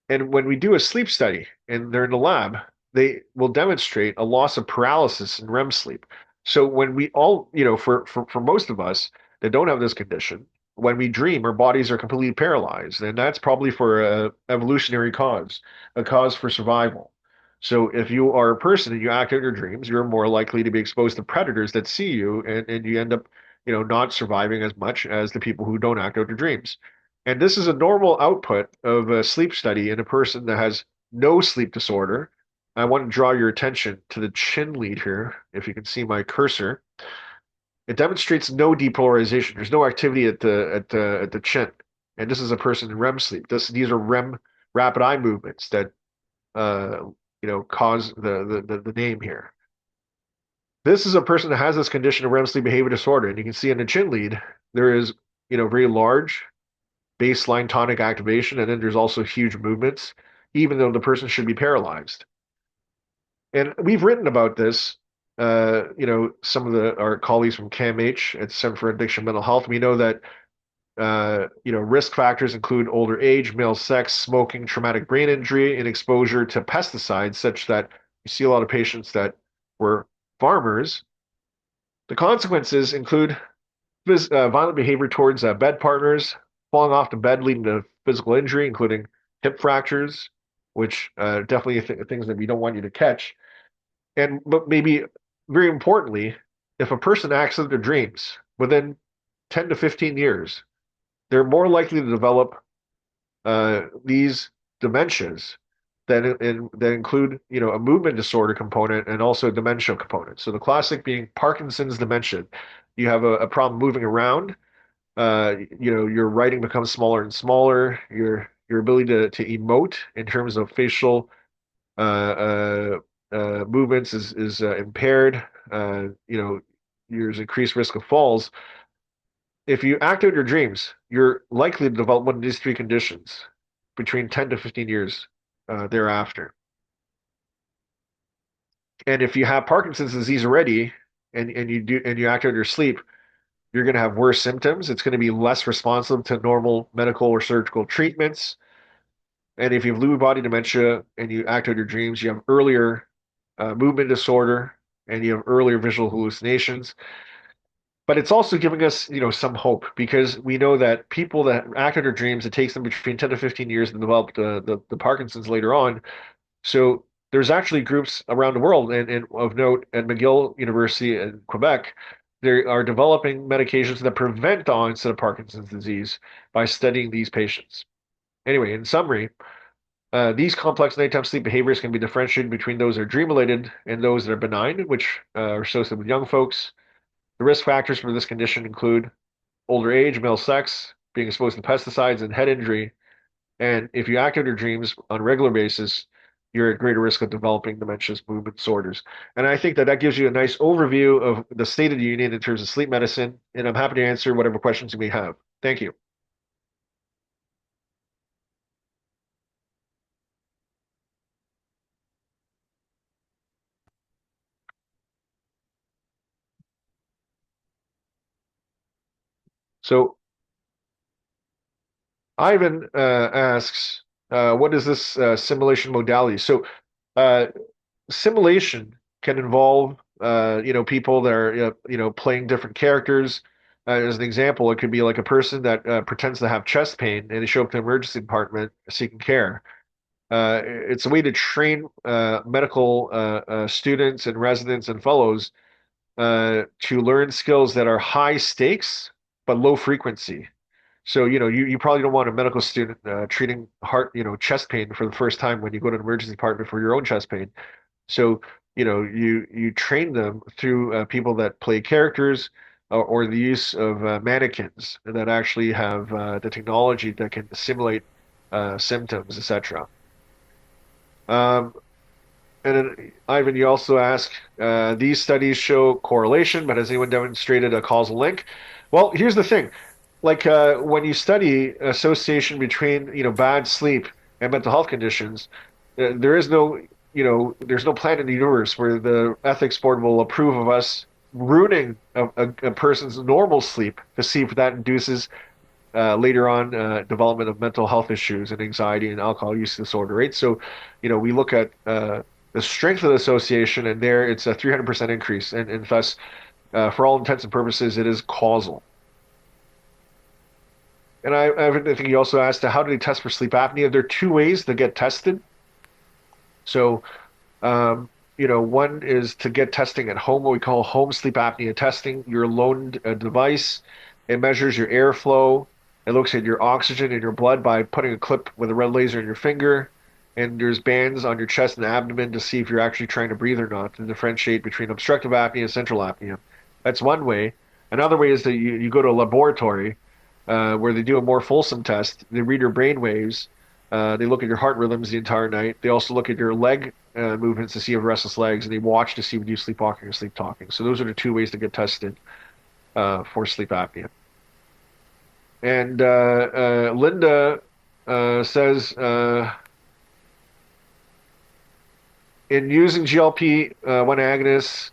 And when we do a sleep study and they're in the lab, they will demonstrate a loss of paralysis in REM sleep. So when we all, for most of us that don't have this condition, when we dream, our bodies are completely paralyzed, and that's probably for a evolutionary cause, a cause for survival. So if you are a person and you act out your dreams, you're more likely to be exposed to predators that see you, and you end up, not surviving as much as the people who don't act out their dreams. And this is a normal output of a sleep study in a person that has no sleep disorder. I want to draw your attention to the chin lead here, if you can see my cursor. It demonstrates no depolarization. There's no activity at the chin, and this is a person in REM sleep. These are REM rapid eye movements that cause the name here. This is a person that has this condition of REM sleep behavior disorder, and you can see in the chin lead there is very large baseline tonic activation, and then there's also huge movements, even though the person should be paralyzed. And we've written about this. Some of our colleagues from CAMH at Center for Addiction Mental Health, we know that risk factors include older age, male sex, smoking, traumatic brain injury, and exposure to pesticides, such that you see a lot of patients that were farmers. The consequences include violent behavior towards bed partners, falling off the bed leading to physical injury, including hip fractures, which definitely things that we don't want you to catch. But maybe very importantly, if a person acts out their dreams within 10 to 15 years, they're more likely to develop these dementias that include, a movement disorder component and also a dementia component. So the classic being Parkinson's dementia. You have a problem moving around. Your writing becomes smaller and smaller. Your ability to emote in terms of facial movements is impaired. There's increased risk of falls. If you act out your dreams, you're likely to develop one of these three conditions between 10 to 15 years thereafter. And if you have Parkinson's disease already and you act out your sleep, you're going to have worse symptoms. It's going to be less responsive to normal medical or surgical treatments. And if you have Lewy body dementia and you act out your dreams, you have earlier movement disorder and you have earlier visual hallucinations. But it's also giving us, some hope, because we know that people that act out their dreams, it takes them between 10 to 15 years to develop the Parkinson's later on. So there's actually groups around the world, and of note at McGill University in Quebec, they are developing medications that prevent the onset of Parkinson's disease by studying these patients. Anyway, in summary, these complex nighttime sleep behaviors can be differentiated between those that are dream-related and those that are benign, which are associated with young folks. The risk factors for this condition include older age, male sex, being exposed to pesticides, and head injury. And if you act out your dreams on a regular basis, you're at greater risk of developing dementias, movement disorders. And I think that gives you a nice overview of the state of the union in terms of sleep medicine. And I'm happy to answer whatever questions you may have. Thank you. So Ivan asks, what is this simulation modality? So simulation can involve people that are playing different characters. As an example, it could be like a person that pretends to have chest pain and they show up to the emergency department seeking care. It's a way to train medical students and residents and fellows to learn skills that are high stakes but low frequency. So, you probably don't want a medical student treating chest pain for the first time when you go to an emergency department for your own chest pain. So, you train them through people that play characters or the use of mannequins that actually have the technology that can simulate symptoms, etc. Um, and then, Ivan, you also ask, these studies show correlation, but has anyone demonstrated a causal link? Well, here's the thing. Like when you study association between, bad sleep and mental health conditions, there is no, there's no planet in the universe where the ethics board will approve of us ruining a person's normal sleep to see if that induces later on development of mental health issues and anxiety and alcohol use disorder, right? So, we look at the strength of the association, and there it's a 300% increase, and thus, for all intents and purposes, it is causal. And I think you also asked, how do they test for sleep apnea? There are two ways to get tested. So, one is to get testing at home, what we call home sleep apnea testing. You're loaned a device. It measures your airflow. It looks at your oxygen in your blood by putting a clip with a red laser in your finger. And there's bands on your chest and abdomen to see if you're actually trying to breathe or not, to differentiate between obstructive apnea and central apnea. That's one way. Another way is that you go to a laboratory where they do a more fulsome test. They read your brain waves. They look at your heart rhythms the entire night. They also look at your leg movements to see if you have restless legs, and they watch to see if you sleepwalking or sleep talking. So those are the two ways to get tested for sleep apnea. And Linda says, in using GLP-1 agonists,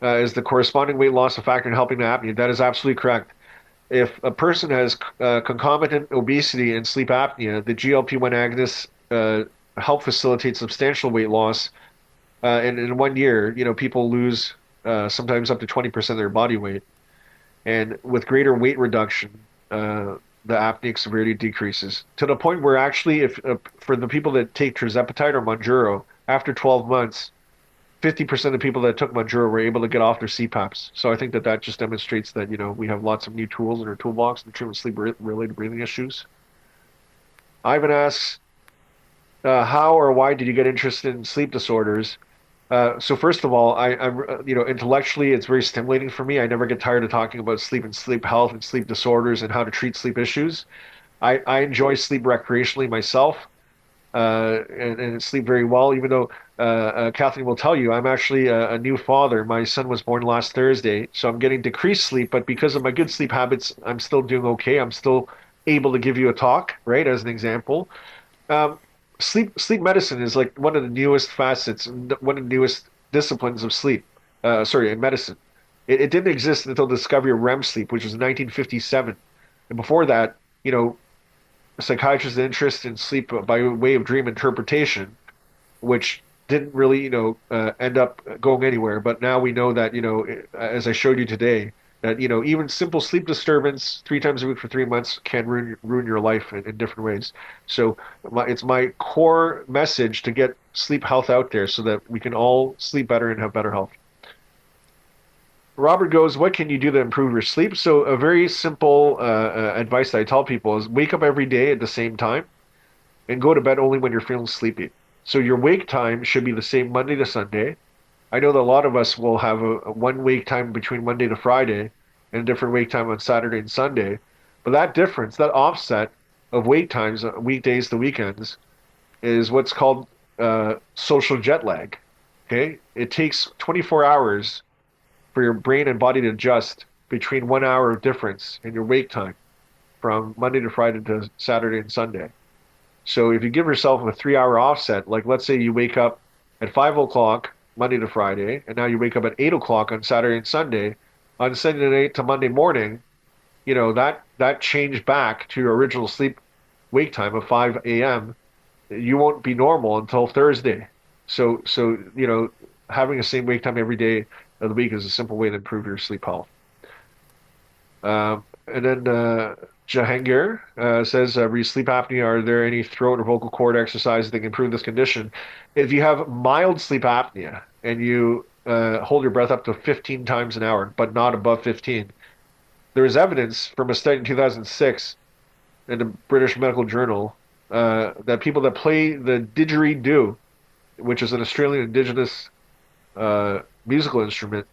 is the corresponding weight loss a factor in helping the apnea? That is absolutely correct. If a person has concomitant obesity and sleep apnea, the GLP-1 agonists help facilitate substantial weight loss. And in 1 year, people lose sometimes up to 20% of their body weight. And with greater weight reduction, the apneic severity decreases to the point where actually, if for the people that take tirzepatide or Mounjaro, after 12 months, 50% of people that took Mounjaro were able to get off their CPAPs. So I think that just demonstrates that, we have lots of new tools in our toolbox in treatment of sleep-related breathing issues. Ivan asks, how or why did you get interested in sleep disorders? So first of all, I'm intellectually, it's very stimulating for me. I never get tired of talking about sleep and sleep health and sleep disorders and how to treat sleep issues. I enjoy sleep recreationally myself. And sleep very well, even though Kathleen will tell you I'm actually a new father. My son was born last Thursday, so I'm getting decreased sleep, but because of my good sleep habits, I'm still doing okay. I'm still able to give you a talk, right, as an example. Um, sleep medicine is like one of the newest facets, one of the newest disciplines of sleep. In medicine. It didn't exist until the discovery of REM sleep, which was in 1957. And before that, psychiatrists' interest in sleep by way of dream interpretation, which didn't really, end up going anywhere. But now we know that, as I showed you today, that, even simple sleep disturbance 3 times a week for 3 months can ruin your life in different ways. So it's my core message to get sleep health out there so that we can all sleep better and have better health. Robert goes, what can you do to improve your sleep? So a very simple advice that I tell people is wake up every day at the same time and go to bed only when you're feeling sleepy. So your wake time should be the same Monday to Sunday. I know that a lot of us will have a one wake time between Monday to Friday and a different wake time on Saturday and Sunday. But that difference, that offset of wake times, weekdays to weekends, is what's called social jet lag. Okay? It takes 24 hours for your brain and body to adjust between 1 hour of difference in your wake time from Monday to Friday to Saturday and Sunday. So if you give yourself a 3 hour offset, like let's say you wake up at 5 o'clock Monday to Friday, and now you wake up at 8 o'clock on Saturday and Sunday, on Sunday night to Monday morning, that change back to your original sleep wake time of 5 a.m., you won't be normal until Thursday. So having the same wake time every day of the week is a simple way to improve your sleep health. And then Jahangir says, for sleep apnea, are there any throat or vocal cord exercises that can improve this condition? If you have mild sleep apnea and you hold your breath up to 15 times an hour, but not above 15, there is evidence from a study in 2006 in the British Medical Journal that people that play the didgeridoo, which is an Australian indigenous musical instrument,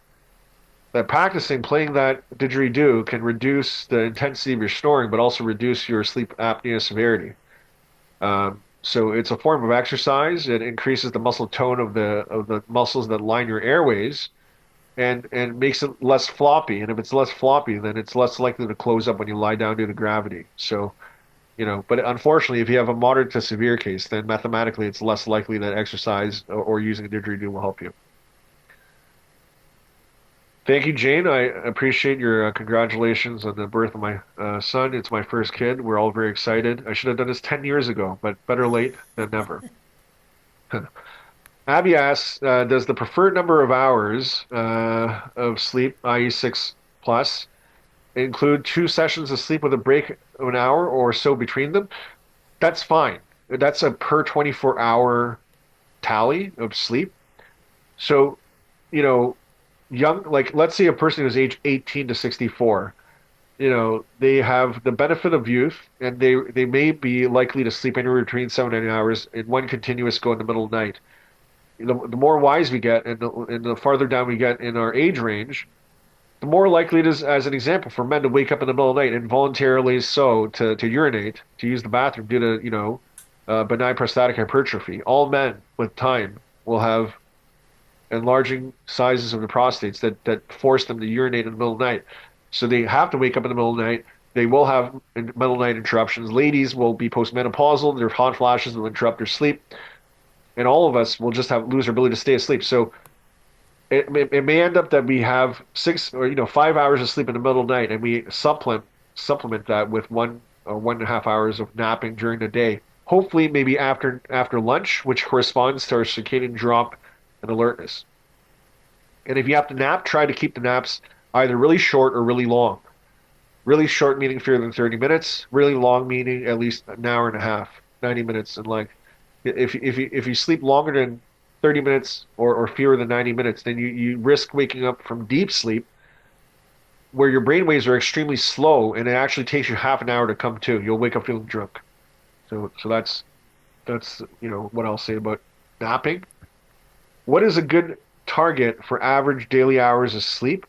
that practicing playing that didgeridoo can reduce the intensity of your snoring, but also reduce your sleep apnea severity. So it's a form of exercise. It increases the muscle tone of the muscles that line your airways, and makes it less floppy. And if it's less floppy, then it's less likely to close up when you lie down due to gravity. So, but unfortunately, if you have a moderate to severe case, then mathematically it's less likely that exercise or using a didgeridoo will help you. Thank you, Jane. I appreciate your congratulations on the birth of my son. It's my first kid. We're all very excited. I should have done this 10 years ago, but better late than never. Abby asks, does the preferred number of hours of sleep, i.e. 6 plus, include 2 sessions of sleep with a break of an hour or so between them, that's fine. That's a per 24-hour tally of sleep. So, young, like let's say a person who's age 18 to 64, they have the benefit of youth, and they may be likely to sleep anywhere between 7 and 9 hours in one continuous go in the middle of the night. The more wise we get, and the farther down we get in our age range, the more likely it is, as an example, for men to wake up in the middle of the night involuntarily so to urinate, to use the bathroom due to, benign prostatic hypertrophy. All men with time will have enlarging sizes of the prostates that force them to urinate in the middle of the night. So they have to wake up in the middle of the night. They will have middle of the night interruptions. Ladies will be postmenopausal. Their hot flashes will interrupt their sleep. And all of us will just lose our ability to stay asleep. So it may end up that we have 5 hours of sleep in the middle of the night, and we supplement that with 1 or 1.5 hours of napping during the day. Hopefully, maybe after lunch, which corresponds to our circadian drop and alertness. And if you have to nap, try to keep the naps either really short or really long. Really short meaning fewer than 30 minutes. Really long meaning at least an hour and a half, 90 minutes in length. If you sleep longer than 30 minutes or fewer than 90 minutes, then you risk waking up from deep sleep where your brain waves are extremely slow, and it actually takes you half an hour to come to. You'll wake up feeling drunk. So that's what I'll say about napping. What is a good target for average daily hours of sleep?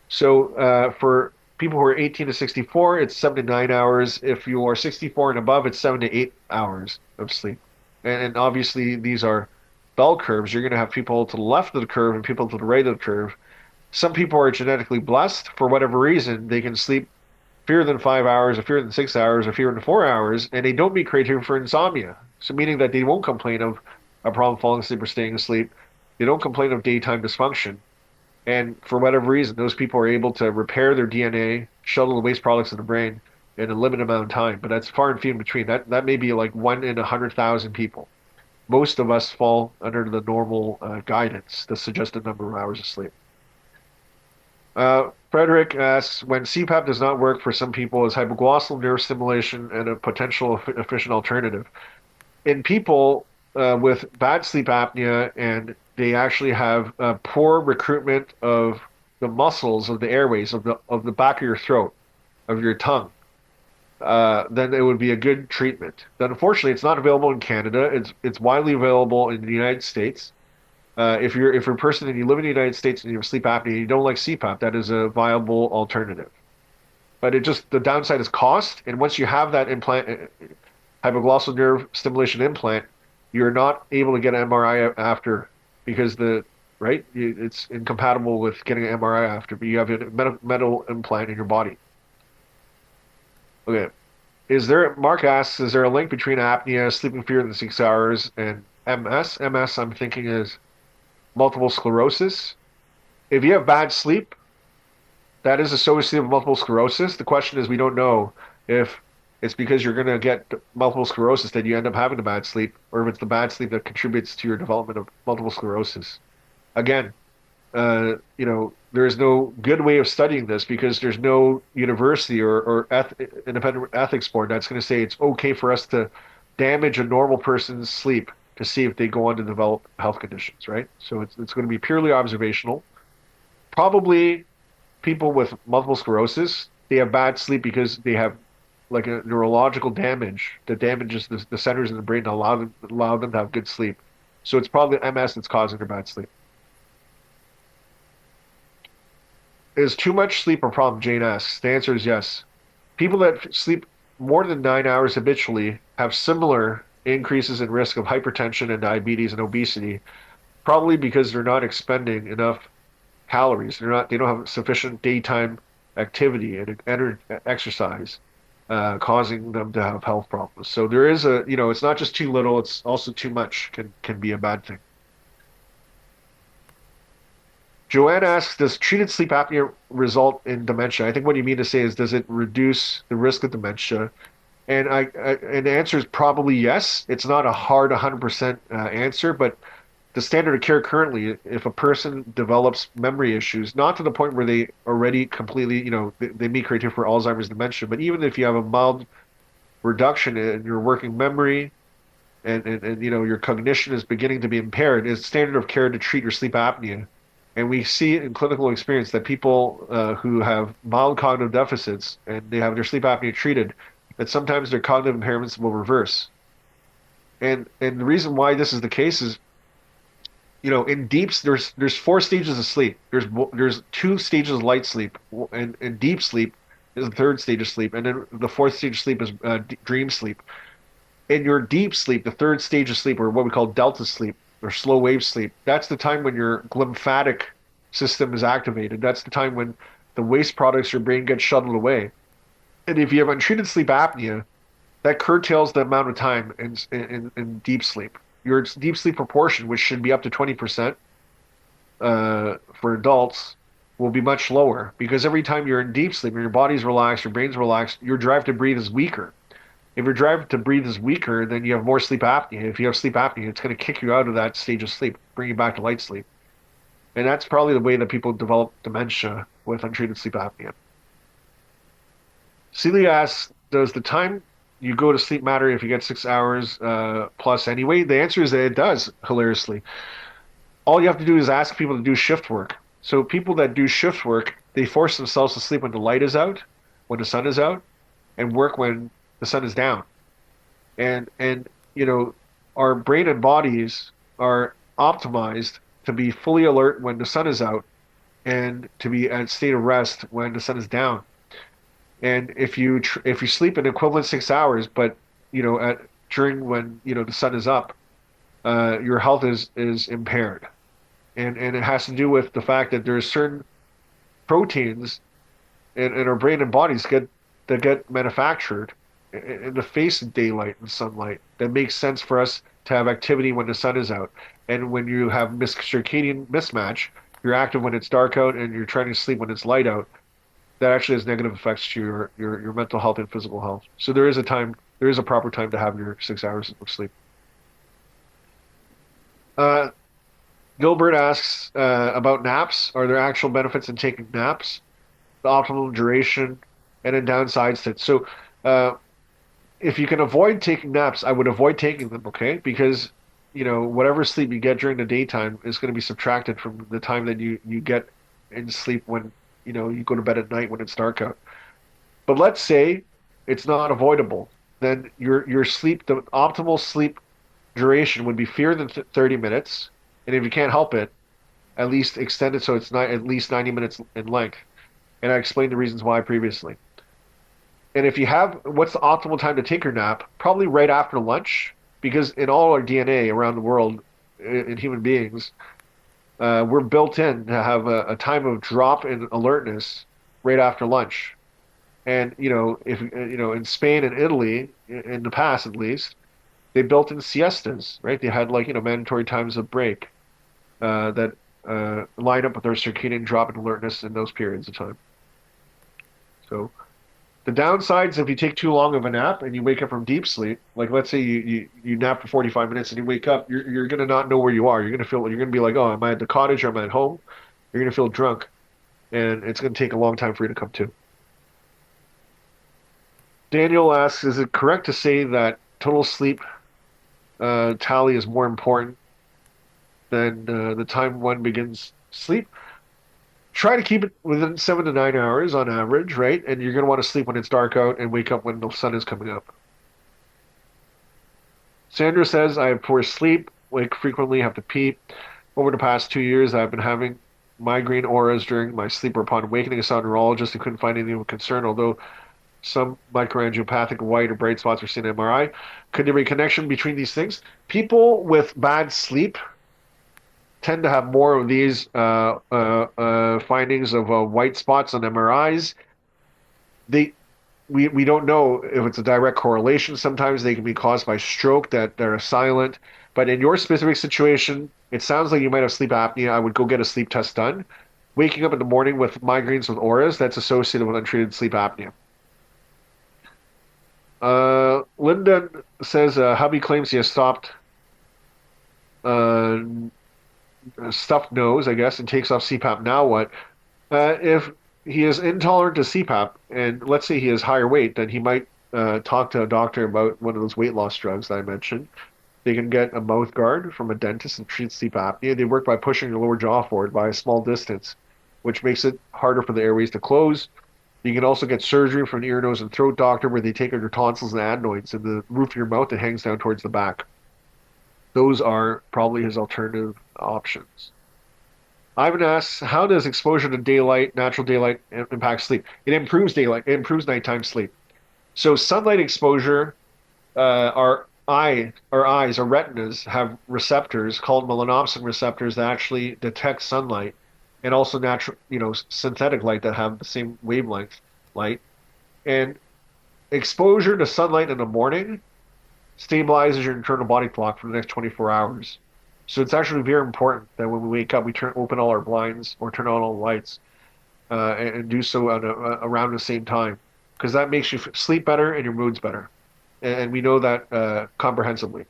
So for people who are 18 to 64, it's 7 to 9 hours. If you are 64 and above, it's 7 to 8 hours of sleep. And obviously, these are bell curves. You're going to have people to the left of the curve and people to the right of the curve. Some people are genetically blessed. For whatever reason, they can sleep fewer than 5 hours, or fewer than 6 hours, or fewer than 4 hours, and they don't meet criteria for insomnia. So meaning that they won't complain of a problem falling asleep or staying asleep. They don't complain of daytime dysfunction. And for whatever reason, those people are able to repair their DNA, shuttle the waste products in the brain in a limited amount of time. But that's far and few in between. That may be like 1 in 100,000 people. Most of us fall under the normal guidance, the suggested number of hours of sleep. Frederick asks, when CPAP does not work for some people, is hypoglossal nerve stimulation and a potential efficient alternative? In people with bad sleep apnea, and they actually have poor recruitment of the muscles of the airways of the back of your throat, of your tongue, then it would be a good treatment. Then unfortunately, it's not available in Canada. It's widely available in the United States. If you're a person and you live in the United States and you have sleep apnea and you don't like CPAP, that is a viable alternative. But the downside is cost. And once you have that implant, hypoglossal nerve stimulation implant, you're not able to get an MRI after because it's incompatible with getting an MRI after. But you have a metal implant in your body. Okay. Mark asks, is there a link between apnea, sleeping fewer than 6 hours, and MS? MS, I'm thinking, is multiple sclerosis. If you have bad sleep, that is associated with multiple sclerosis. The question is, we don't know if it's because you're going to get multiple sclerosis that you end up having the bad sleep, or if it's the bad sleep that contributes to your development of multiple sclerosis. Again, there is no good way of studying this because there's no university or independent ethics board that's going to say it's okay for us to damage a normal person's sleep to see if they go on to develop health conditions, right? So it's going to be purely observational. Probably people with multiple sclerosis, they have bad sleep because they have like a neurological damage that damages the centers in the brain to allow them to have good sleep. So it's probably MS that's causing their bad sleep. Is too much sleep a problem, Jane asks? The answer is yes. People that sleep more than 9 hours habitually have similar increases in risk of hypertension and diabetes and obesity, probably because they're not expending enough calories. They don't have sufficient daytime activity and exercise, causing them to have health problems. So there is it's not just too little, it's also too much can be a bad thing. Joanne asks, does treated sleep apnea result in dementia? I think what you mean to say is, does it reduce the risk of dementia? And and the answer is probably yes. It's not a hard 100% answer, but the standard of care currently, if a person develops memory issues, not to the point where they already completely, they meet criteria for Alzheimer's dementia, but even if you have a mild reduction in your working memory and your cognition is beginning to be impaired, it's standard of care to treat your sleep apnea. And we see in clinical experience that people who have mild cognitive deficits and they have their sleep apnea treated, that sometimes their cognitive impairments will reverse. And the reason why this is the case is, in deeps, there's four stages of sleep. There's two stages of light sleep, and deep sleep is the third stage of sleep, and then the fourth stage of sleep is dream sleep. In your deep sleep, the third stage of sleep, or what we call delta sleep or slow wave sleep, that's the time when your lymphatic system is activated. That's the time when the waste products of your brain get shuttled away. And if you have untreated sleep apnea, that curtails the amount of time in deep sleep. Your deep sleep proportion, which should be up to 20% for adults, will be much lower because every time you're in deep sleep and your body's relaxed, your brain's relaxed, your drive to breathe is weaker. If your drive to breathe is weaker, then you have more sleep apnea. If you have sleep apnea, it's going to kick you out of that stage of sleep, bring you back to light sleep. And that's probably the way that people develop dementia with untreated sleep apnea. Celia asks, does the time you go to sleep matter if you get 6 hours plus anyway? The answer is that it does, hilariously. All you have to do is ask people to do shift work. So people that do shift work, they force themselves to sleep when the light is out, when the sun is out, and work when the sun is down. And our brain and bodies are optimized to be fully alert when the sun is out and to be at state of rest when the sun is down. And if you sleep an equivalent 6 hours, but during when the sun is up, your health is impaired, and it has to do with the fact that there's certain proteins in our brain and bodies that get manufactured in the face of daylight and sunlight that makes sense for us to have activity when the sun is out. And when you have circadian mismatch, you're active when it's dark out and you're trying to sleep when it's light out. That actually has negative effects to your mental health and physical health. So there is a proper time to have your 6 hours of sleep. Gilbert asks about naps. Are there actual benefits in taking naps? The optimal duration and then downsides to it. So if you can avoid taking naps, I would avoid taking them, okay? Because whatever sleep you get during the daytime is going to be subtracted from the time that you get in sleep when you go to bed at night when it's dark out. But let's say it's not avoidable. Then your sleep, the optimal sleep duration would be fewer than 30 minutes. And if you can't help it, at least extend it so it's not at least 90 minutes in length. And I explained the reasons why previously. And if you have, what's the optimal time to take your nap? Probably right after lunch, because in all our DNA around the world, in human beings, we're built in to have a time of drop in alertness right after lunch. And if in Spain and Italy, in the past at least, they built in siestas, right? They had mandatory times of break that line up with our circadian drop in alertness in those periods of time. So the downsides, if you take too long of a nap and you wake up from deep sleep, like let's say you nap for 45 minutes and you wake up, you're going to not know where you are. You're going to be like, oh, am I at the cottage or am I at home? You're going to feel drunk, and it's going to take a long time for you to come to. Daniel asks, is it correct to say that total sleep tally is more important than the time one begins sleep? Try to keep it within 7 to 9 hours on average, right? And you're going to want to sleep when it's dark out and wake up when the sun is coming up. Sandra says, I have poor sleep, wake frequently, have to pee. Over the past 2 years, I've been having migraine auras during my sleep or upon awakening. I saw a neurologist who couldn't find anything of concern, although some microangiopathic white or bright spots were seen in MRI. Could there be a connection between these things? People with bad sleep tend to have more of these findings of white spots on MRIs. We don't know if it's a direct correlation. Sometimes they can be caused by stroke that are silent. But in your specific situation, it sounds like you might have sleep apnea. I would go get a sleep test done. Waking up in the morning with migraines with auras, that's associated with untreated sleep apnea. Linda says hubby claims he has stopped stuffed nose, I guess, and takes off CPAP. Now what? If he is intolerant to CPAP, and let's say he has higher weight, then he might talk to a doctor about one of those weight loss drugs that I mentioned. They can get a mouth guard from a dentist and treat sleep apnea. They work by pushing your lower jaw forward by a small distance, which makes it harder for the airways to close. You can also get surgery from an ear, nose, and throat doctor where they take out your tonsils and adenoids and the roof of your mouth that hangs down towards the back. Those are probably his alternative options. Ivan asks, how does exposure to daylight, natural daylight, impact sleep? It improves daylight, it improves nighttime sleep. So sunlight exposure, our eyes, our retinas have receptors called melanopsin receptors that actually detect sunlight, and also natural, synthetic light that have the same wavelength light. And exposure to sunlight in the morning stabilizes your internal body clock for the next 24 hours. So it's actually very important that when we wake up, we open all our blinds or turn on all the lights, and do so around the same time, because that makes you sleep better and your mood's better. And we know that comprehensively.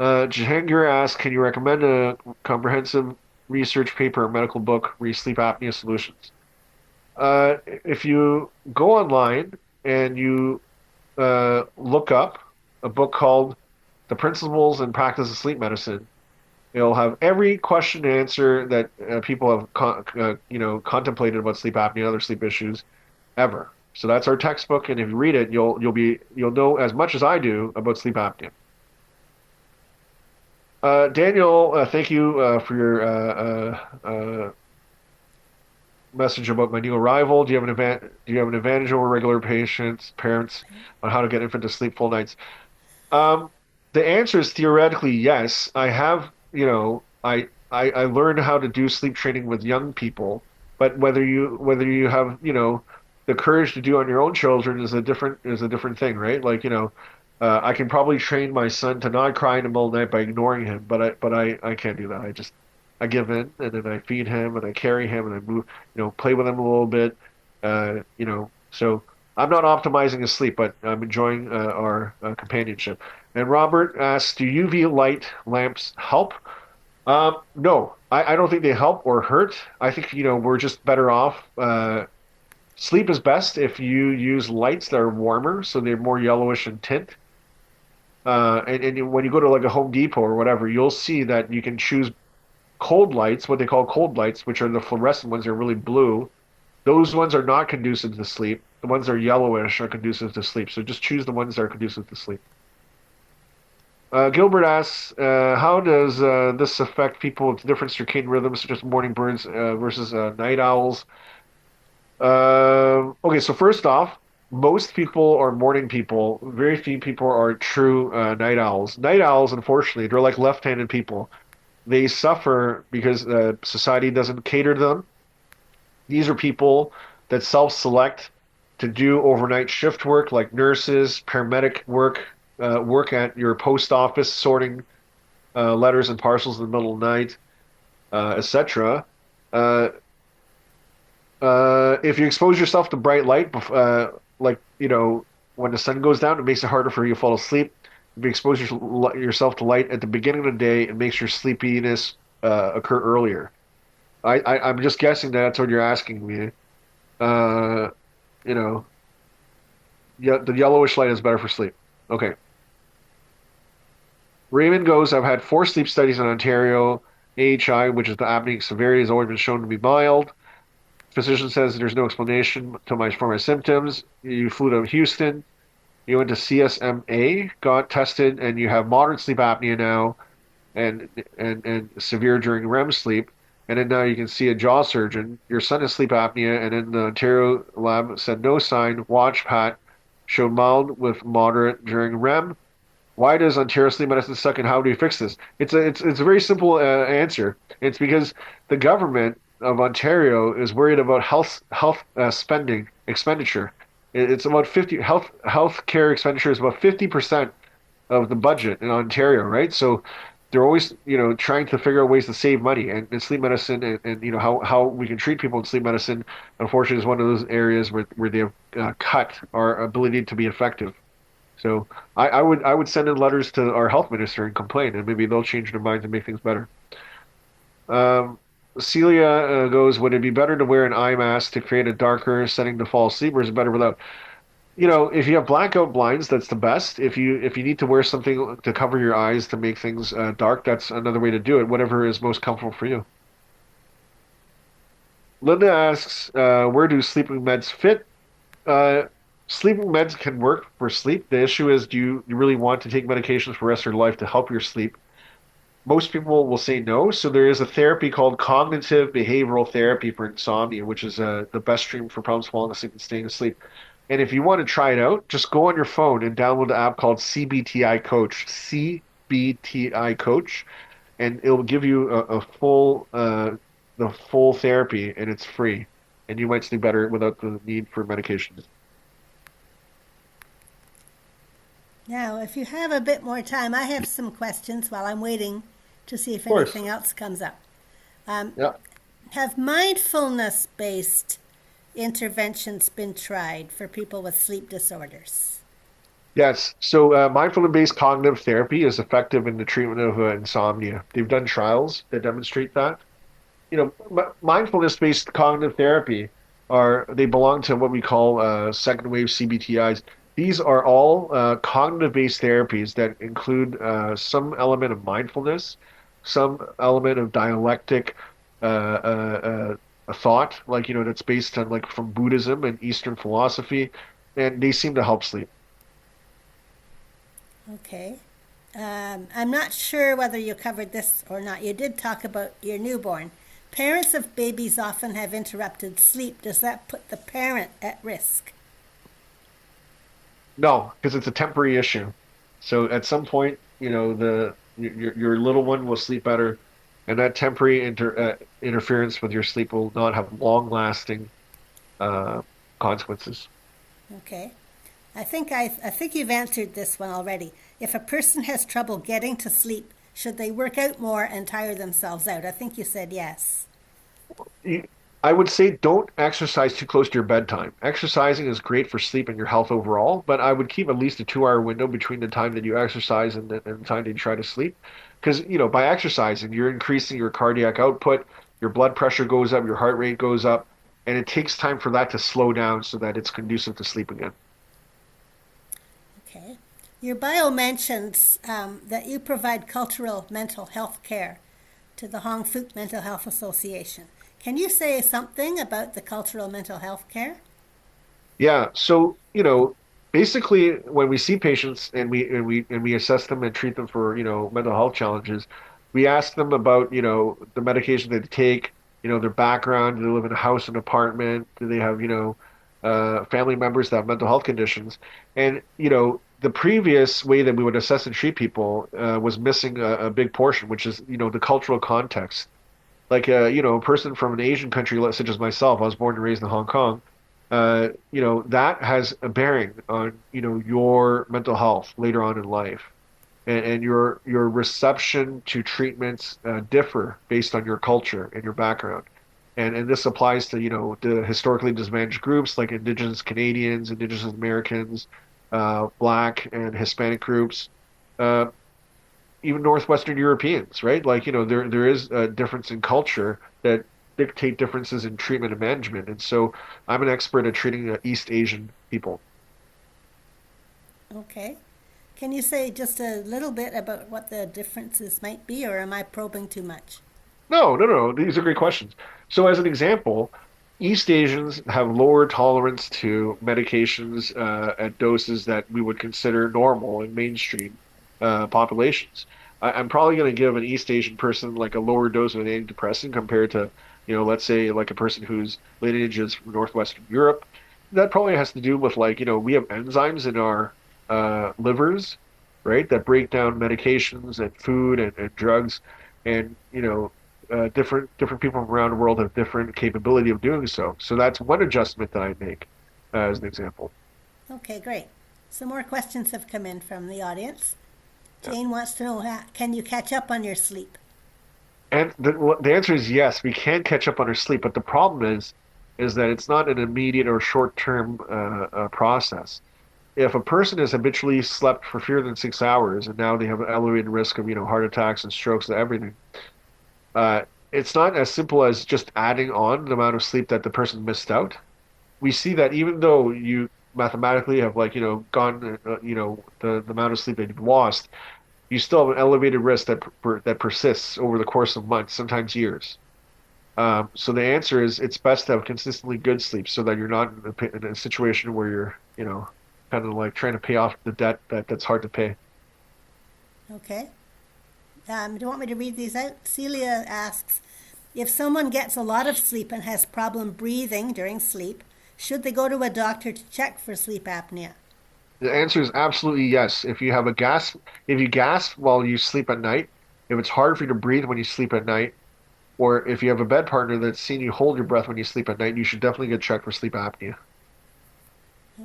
Jahangir asks, can you recommend a comprehensive research paper or medical book re sleep apnea solutions? If you go online and you look up a book called The Principles and Practice of Sleep Medicine, it'll have every question and answer that people have contemplated about sleep apnea and other sleep issues ever. So that's our textbook, and if you read it, you'll know as much as I do about sleep apnea. Daniel, thank you for your message about my new arrival. Do you have an advantage over regular parents on how to get infant to sleep full nights? The answer is theoretically yes. I have, I learned how to do sleep training with young people, but whether you have, the courage to do on your own children is a different thing, right? Like, I can probably train my son to not cry in the middle of the night by ignoring him, but I can't do that. I give in, and then I feed him and I carry him and I move, play with him a little bit, so I'm not optimizing his sleep, but I'm enjoying our companionship. And Robert asks, do UV light lamps help? No, I don't think they help or hurt. I think, we're just better off. Sleep is best if you use lights that are warmer, so they're more yellowish in tint. And when you go to like a Home Depot or whatever, you'll see that you can choose cold lights, what they call cold lights, which are the fluorescent ones that are really blue. Those ones are not conducive to sleep. The ones that are yellowish are conducive to sleep. So just choose the ones that are conducive to sleep. Gilbert asks, how does this affect people with different circadian rhythms, such as morning birds versus night owls? Okay, so first off, most people are morning people. Very few people are true night owls. Night owls, unfortunately, they're like left-handed people. They suffer because society doesn't cater to them. These are people that self-select to do overnight shift work, like nurses, paramedic work, work at your post office, sorting letters and parcels in the middle of the night, etc. If you expose yourself to bright light, like, when the sun goes down, it makes it harder for you to fall asleep. If you expose yourself to light at the beginning of the day, it makes your sleepiness occur earlier. I'm just guessing that's what you're asking me. You know, yeah, the yellowish light is better for sleep. Okay. Raymond goes, I've had 4 sleep studies in Ontario. AHI, which is the apneic severity, has always been shown to be mild. Physician says there's no explanation for my symptoms. You flew to Houston. You went to CSMA, got tested, and you have moderate sleep apnea now, and severe during REM sleep. And then now you can see a jaw surgeon. Your son has sleep apnea, and then the Ontario lab said no sign. Watch Pat showed mild with moderate during REM. Why does Ontario Sleep Medicine suck, and how do we fix this? It's a very simple answer. It's because the government of Ontario is worried about health expenditure. It's about 50 health care expenditure is about 50% of the budget in Ontario, right? So they're always trying to figure out ways to save money, and sleep medicine and how we can treat people in sleep medicine, unfortunately, is one of those areas where they have cut our ability to be effective. So I would send in letters to our health minister and complain, and maybe they'll change their minds and make things better. Celia goes, would it be better to wear an eye mask to create a darker setting to fall asleep, or is it better without? If you have blackout blinds, that's the best. If you need to wear something to cover your eyes to make things dark, that's another way to do it. Whatever is most comfortable for you. Linda asks, where do sleeping meds fit? Uh, Sleeping meds can work for sleep. The issue is, do you really want to take medications for the rest of your life to help your sleep? Most people will say no. So there is a therapy called cognitive behavioral therapy for insomnia, which is the best treatment for problems falling asleep and staying asleep. And if you want to try it out, just go on your phone and download the app called CBTI Coach, CBTI Coach, and it'll give you a full the full therapy, and it's free, and you might sleep better without the need for medication. Of Now, if you have a bit more time, I have some questions while I'm waiting to see if course, anything else comes up. Um, yeah. have mindfulness-based interventions been tried for people with sleep disorders? Yes. So mindfulness-based cognitive therapy is effective in the treatment of insomnia. They've done trials that demonstrate that. Mindfulness-based cognitive therapy they belong to what we call second wave CBTIs. These are all cognitive-based therapies that include some element of mindfulness, some element of dialectic a thought, like that's based on like from Buddhism and Eastern philosophy, and they seem to help sleep. Okay. I'm not sure whether you covered this or not. You did talk about your newborn. Parents of babies often have interrupted sleep. Does that put the parent at risk? No, because it's a temporary issue. So at some point, your little one will sleep better, and that temporary interference with your sleep will not have long-lasting uh, consequences. Okay. I think you've answered this one already. If a person has trouble getting to sleep, should they work out more and tire themselves out? I think you said yes. You- I would say don't exercise too close to your bedtime. Exercising is great for sleep and your health overall, but I would keep at least a 2 hour window between the time that you exercise and the time that you try to sleep. Because, by exercising, you're increasing your cardiac output, your blood pressure goes up, your heart rate goes up, and it takes time for that to slow down so that it's conducive to sleep again. Okay. Your bio mentions that you provide cultural mental health care to the Hong Fook Mental Health Association. Can you say something about the cultural mental health care? Yeah, so basically, when we see patients and we assess them and treat them for mental health challenges, we ask them about the medication they take, their background, do they live in a house, an apartment, do they have family members that have mental health conditions, and the previous way that we would assess and treat people was missing a big portion, which is the cultural context. Like a person from an Asian country such as myself, I was born and raised in Hong Kong. That has a bearing on your mental health later on in life, and your reception to treatments differ based on your culture and your background. And this applies to the historically disadvantaged groups like Indigenous Canadians, Indigenous Americans, Black and Hispanic groups. Uh, Even Northwestern Europeans, right? Like, there is a difference in culture that dictate differences in treatment and management. And so I'm an expert at treating East Asian people. Okay. Can you say just a little bit about what the differences might be, or am I probing too much? No, no, no. These are great questions. So as an example, East Asians have lower tolerance to medications at doses that we would consider normal in mainstream populations. I'm probably going to give an East Asian person like a lower dose of an antidepressant compared to, let's say like a person whose lineage is from Northwestern Europe. That probably has to do with like, we have enzymes in our livers, right, that break down medications and food and drugs. And, different people from around the world have different capability of doing so. So that's one adjustment that I make as an example. Okay, great. Some more questions have come in from the audience. Yeah. Jane wants to know, can you catch up on your sleep? And the answer is yes, we can catch up on our sleep, but the problem is that it's not an immediate or short-term process. If a person has habitually slept for fewer than 6 hours and now they have an elevated risk of heart attacks and strokes and everything, uh, it's not as simple as just adding on the amount of sleep that the person missed out. We see that even though you mathematically have gone, the amount of sleep that you've lost, you still have an elevated risk that persists over the course of months, sometimes years. So the answer is it's best to have consistently good sleep so that you're not in a situation where you're, kind of like trying to pay off the debt that's hard to pay. Okay. Do you want me to read these out? Celia asks, if someone gets a lot of sleep and has problem breathing during sleep, should they go to a doctor to check for sleep apnea? The answer is absolutely yes. If you gasp while you sleep at night, if it's hard for you to breathe when you sleep at night, or if you have a bed partner that's seen you hold your breath when you sleep at night, you should definitely get checked for sleep apnea.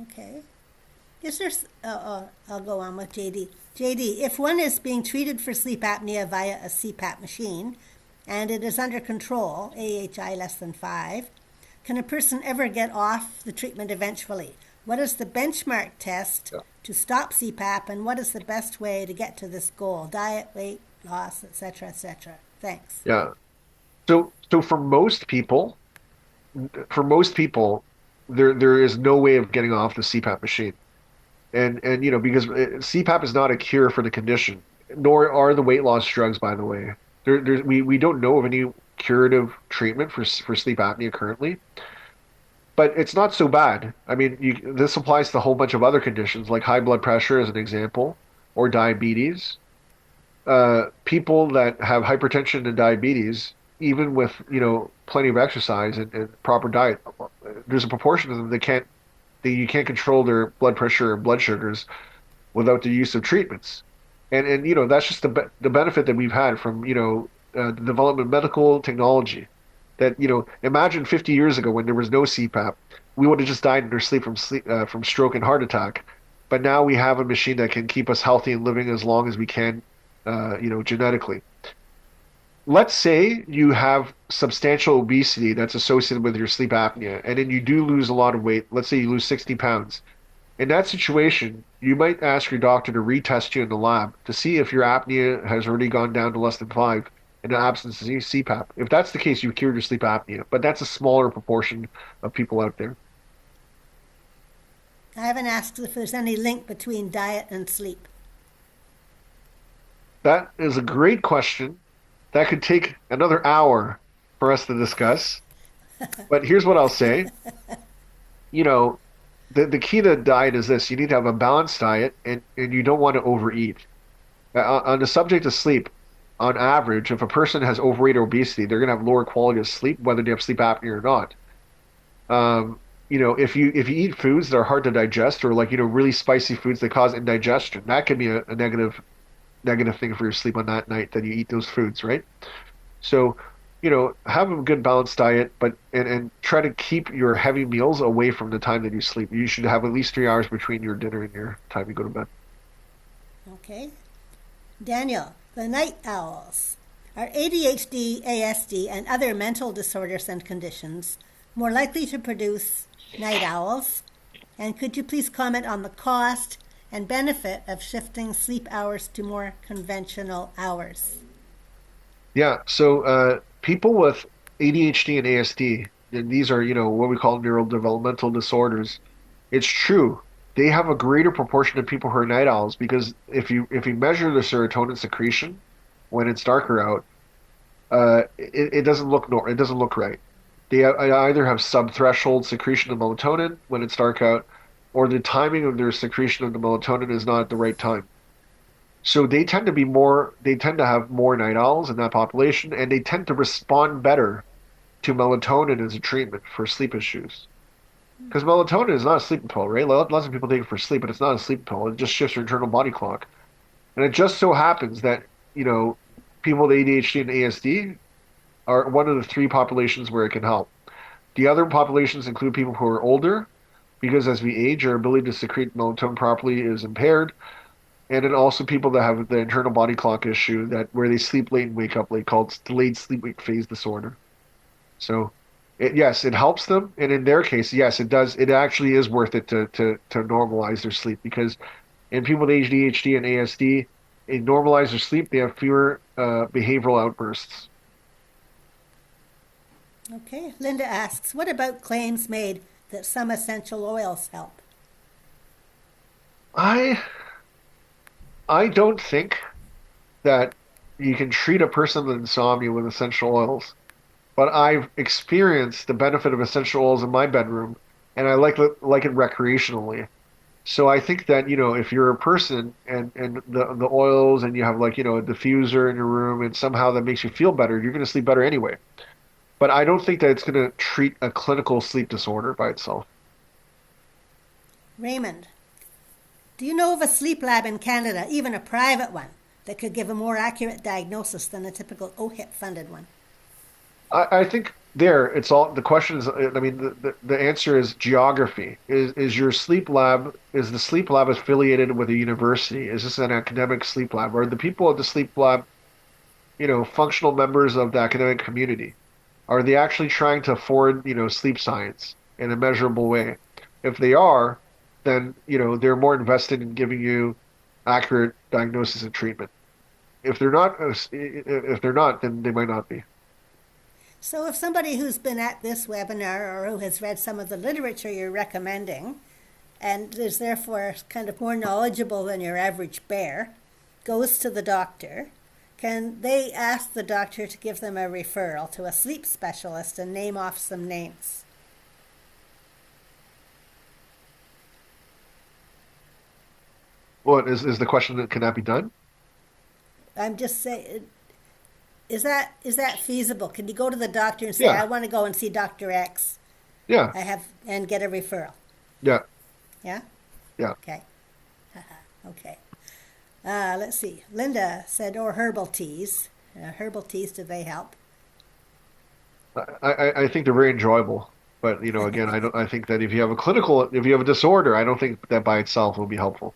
Okay. Is there, I'll go on with JD. JD, if one is being treated for sleep apnea via a CPAP machine and it is under control, AHI less than 5, can a person ever get off the treatment eventually? What is the benchmark test to stop CPAP, and what is the best way to get to this goal? Diet, weight loss, etc., etc. Thanks. Yeah. So for most people, there is no way of getting off the CPAP machine. And because CPAP is not a cure for the condition, nor are the weight loss drugs, by the way. We don't know of any curative treatment for sleep apnea currently, but it's not so bad. I mean, this applies to a whole bunch of other conditions like high blood pressure as an example, or diabetes. People that have hypertension and diabetes, even with plenty of exercise and proper diet, there's a proportion of them that you can't control their blood pressure and blood sugars without the use of treatments. And that's just the benefit that we've had from the development of medical technology. That imagine 50 years ago when there was no CPAP, we would have just died in our sleep from stroke and heart attack. But now we have a machine that can keep us healthy and living as long as we can, genetically. Let's say you have substantial obesity that's associated with your sleep apnea, and then you do lose a lot of weight. Let's say you lose 60 pounds. In that situation, you might ask your doctor to retest you in the lab to see if your apnea has already gone down to less than 5 in the absence of CPAP. If that's the case, you've cured your sleep apnea, but that's a smaller proportion of people out there. I haven't asked if there's any link between diet and sleep. That is a great question. That could take another hour for us to discuss. But here's what I'll say. The key to diet is this. You need to have a balanced diet, and you don't want to overeat. On the subject of sleep, on average, if a person has overweight or obesity, they're going to have lower quality of sleep, whether they have sleep apnea or not. If you eat foods that are hard to digest, or really spicy foods that cause indigestion, that can be a negative thing for your sleep on that night that you eat those foods, right? So, have a good balanced diet, but and try to keep your heavy meals away from the time that you sleep. You should have at least 3 hours between your dinner and your time you go to bed. Okay. Daniel, the night owls. Are ADHD, ASD, and other mental disorders and conditions more likely to produce night owls? And could you please comment on the cost and benefit of shifting sleep hours to more conventional hours? Yeah, so people with ADHD and ASD, and these are, what we call neurodevelopmental disorders. It's true. They have a greater proportion of people who are night owls because if you measure the serotonin secretion when it's darker out, it doesn't look right. They either have subthreshold secretion of melatonin when it's dark out, or the timing of their secretion of the melatonin is not at the right time. So they tend to have more night owls in that population, and they tend to respond better to melatonin as a treatment for sleep issues. Because melatonin is not a sleeping pill, right? Lots of people take it for sleep, but it's not a sleeping pill. It just shifts your internal body clock. And it just so happens that, people with ADHD and ASD are one of the 3 populations where it can help. The other populations include people who are older, because as we age, our ability to secrete melatonin properly is impaired. And then also people that have the internal body clock issue where they sleep late and wake up late, called delayed sleep-wake phase disorder. So, yes, it helps them, and in their case, yes, it does. It actually is worth it to normalize their sleep, because in people with ADHD and ASD, they normalize their sleep, they have fewer behavioral outbursts. Okay. Linda asks, what about claims made that some essential oils help? I I don't think that you can treat a person with insomnia with essential oils, but I've experienced the benefit of essential oils in my bedroom, and I like it recreationally. So I think that, if you're a person and the oils and you have like, a diffuser in your room and somehow that makes you feel better, you're going to sleep better anyway. But I don't think that it's going to treat a clinical sleep disorder by itself. Raymond, do you know of a sleep lab in Canada, even a private one, that could give a more accurate diagnosis than a typical OHIP funded one? I think there it's all the question is, I mean, the answer is geography. Is your sleep lab, is the sleep lab affiliated with a university? Is this an academic sleep lab? Are the people at the sleep lab, functional members of the academic community? Are they actually trying to afford, sleep science in a measurable way? If they are, then, they're more invested in giving you accurate diagnosis and treatment. If they're not, then they might not be. So if somebody who's been at this webinar or who has read some of the literature you're recommending and is therefore kind of more knowledgeable than your average bear goes to the doctor, can they ask the doctor to give them a referral to a sleep specialist and name off some names? What is the question that can that be done? I'm just saying, is that feasible? Can you go to the doctor and say, I Yeah, want to go and see Dr. X? yeah, And get a referral? yeah, Yeah? yeah. Okay. Okay. Let's see. Linda said, or herbal teas. Herbal teas, do they help? I think they're very enjoyable, but again, I don't. I think that if you have a disorder, I don't think that by itself will be helpful.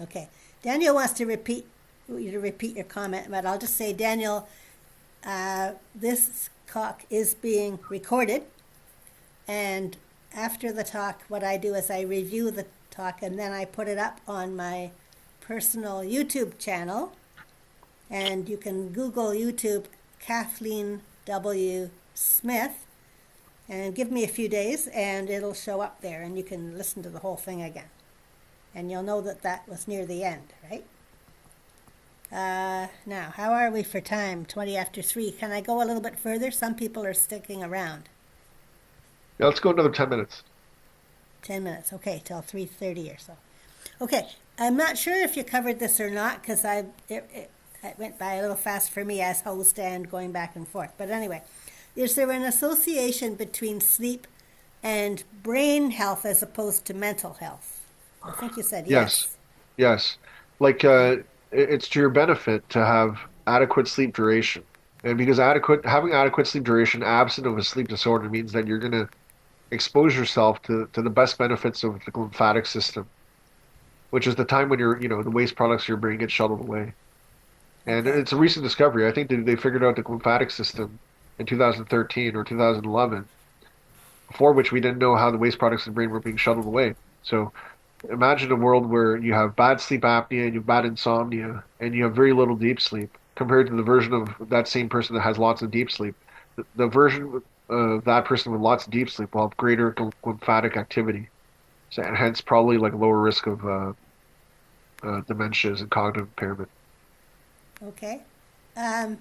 Okay. Daniel wants to repeat you to repeat your comment, but I'll just say, Daniel, this talk is being recorded, and after the talk, what I do is I review the talk and then I put it up on my personal YouTube channel, and you can Google YouTube Kathleen W. Smith and give me a few days and it'll show up there and you can listen to the whole thing again. And you'll know that that was near the end, right? Now, how are we for time? 20 after 3. Can I go a little bit further? Some people are sticking around. Yeah, let's go another 10 minutes. 10 minutes, okay, till 3:30 or so. Okay, I'm not sure if you covered this or not because it went by a little fast for me as host and going back and forth. But anyway, is there an association between sleep and brain health as opposed to mental health? I think you said Yes, yes. yes. Like it's to your benefit to have adequate sleep duration, and because having adequate sleep duration absent of a sleep disorder means that you're going to expose yourself to the best benefits of the lymphatic system, which is the time when the waste products of your brain get shuttled away. And Okay, it's a recent discovery. I think they figured out the lymphatic system in 2013 or 2011, before which we didn't know how the waste products in the brain were being shuttled away. So imagine a world where you have bad sleep apnea and you have bad insomnia and you have very little deep sleep compared to the version of that same person that has lots of deep sleep. The version of that person with lots of deep sleep will have greater lymphatic activity, so, and hence probably like lower risk of dementias and cognitive impairment. okay. Um,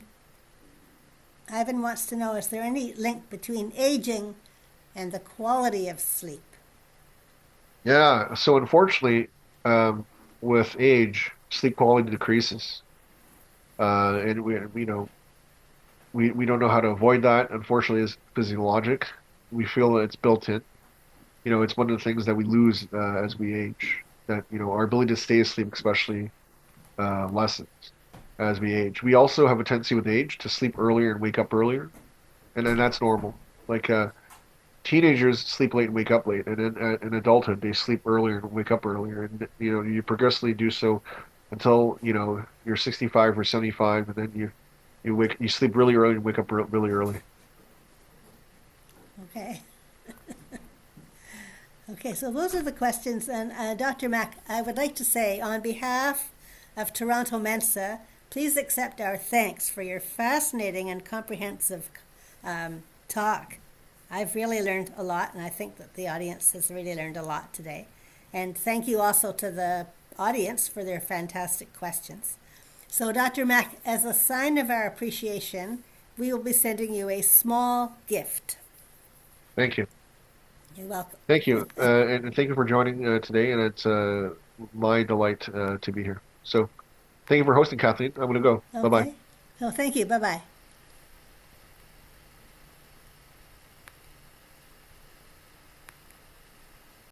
Ivan wants to know, is there any link between aging and the quality of sleep? Yeah, so unfortunately, with age, sleep quality decreases, and we don't know how to avoid that. Unfortunately, it's physiologic. We feel that it's built in. It's one of the things that we lose as we age. That our ability to stay asleep, especially, lessens as we age. We also have a tendency with age to sleep earlier and wake up earlier, and then that's normal. Like teenagers sleep late and wake up late, and in adulthood they sleep earlier and wake up earlier, and you progressively do so until you're 65 or 75, and then you sleep really early and wake up really early. Okay. Okay, so those are the questions. And Dr. Mack, I would like to say, on behalf of Toronto Mensa, please accept our thanks for your fascinating and comprehensive talk. I've really learned a lot, and I think that the audience has really learned a lot today. And thank you also to the audience for their fantastic questions. So, Dr. Mak, as a sign of our appreciation, we will be sending you a small gift. Thank you. You're welcome. Thank you. And thank you for joining today. And it's my delight to be here. So thank you for hosting, Kathleen. I'm going to go. Okay. Bye-bye. Oh, thank you. Bye-bye.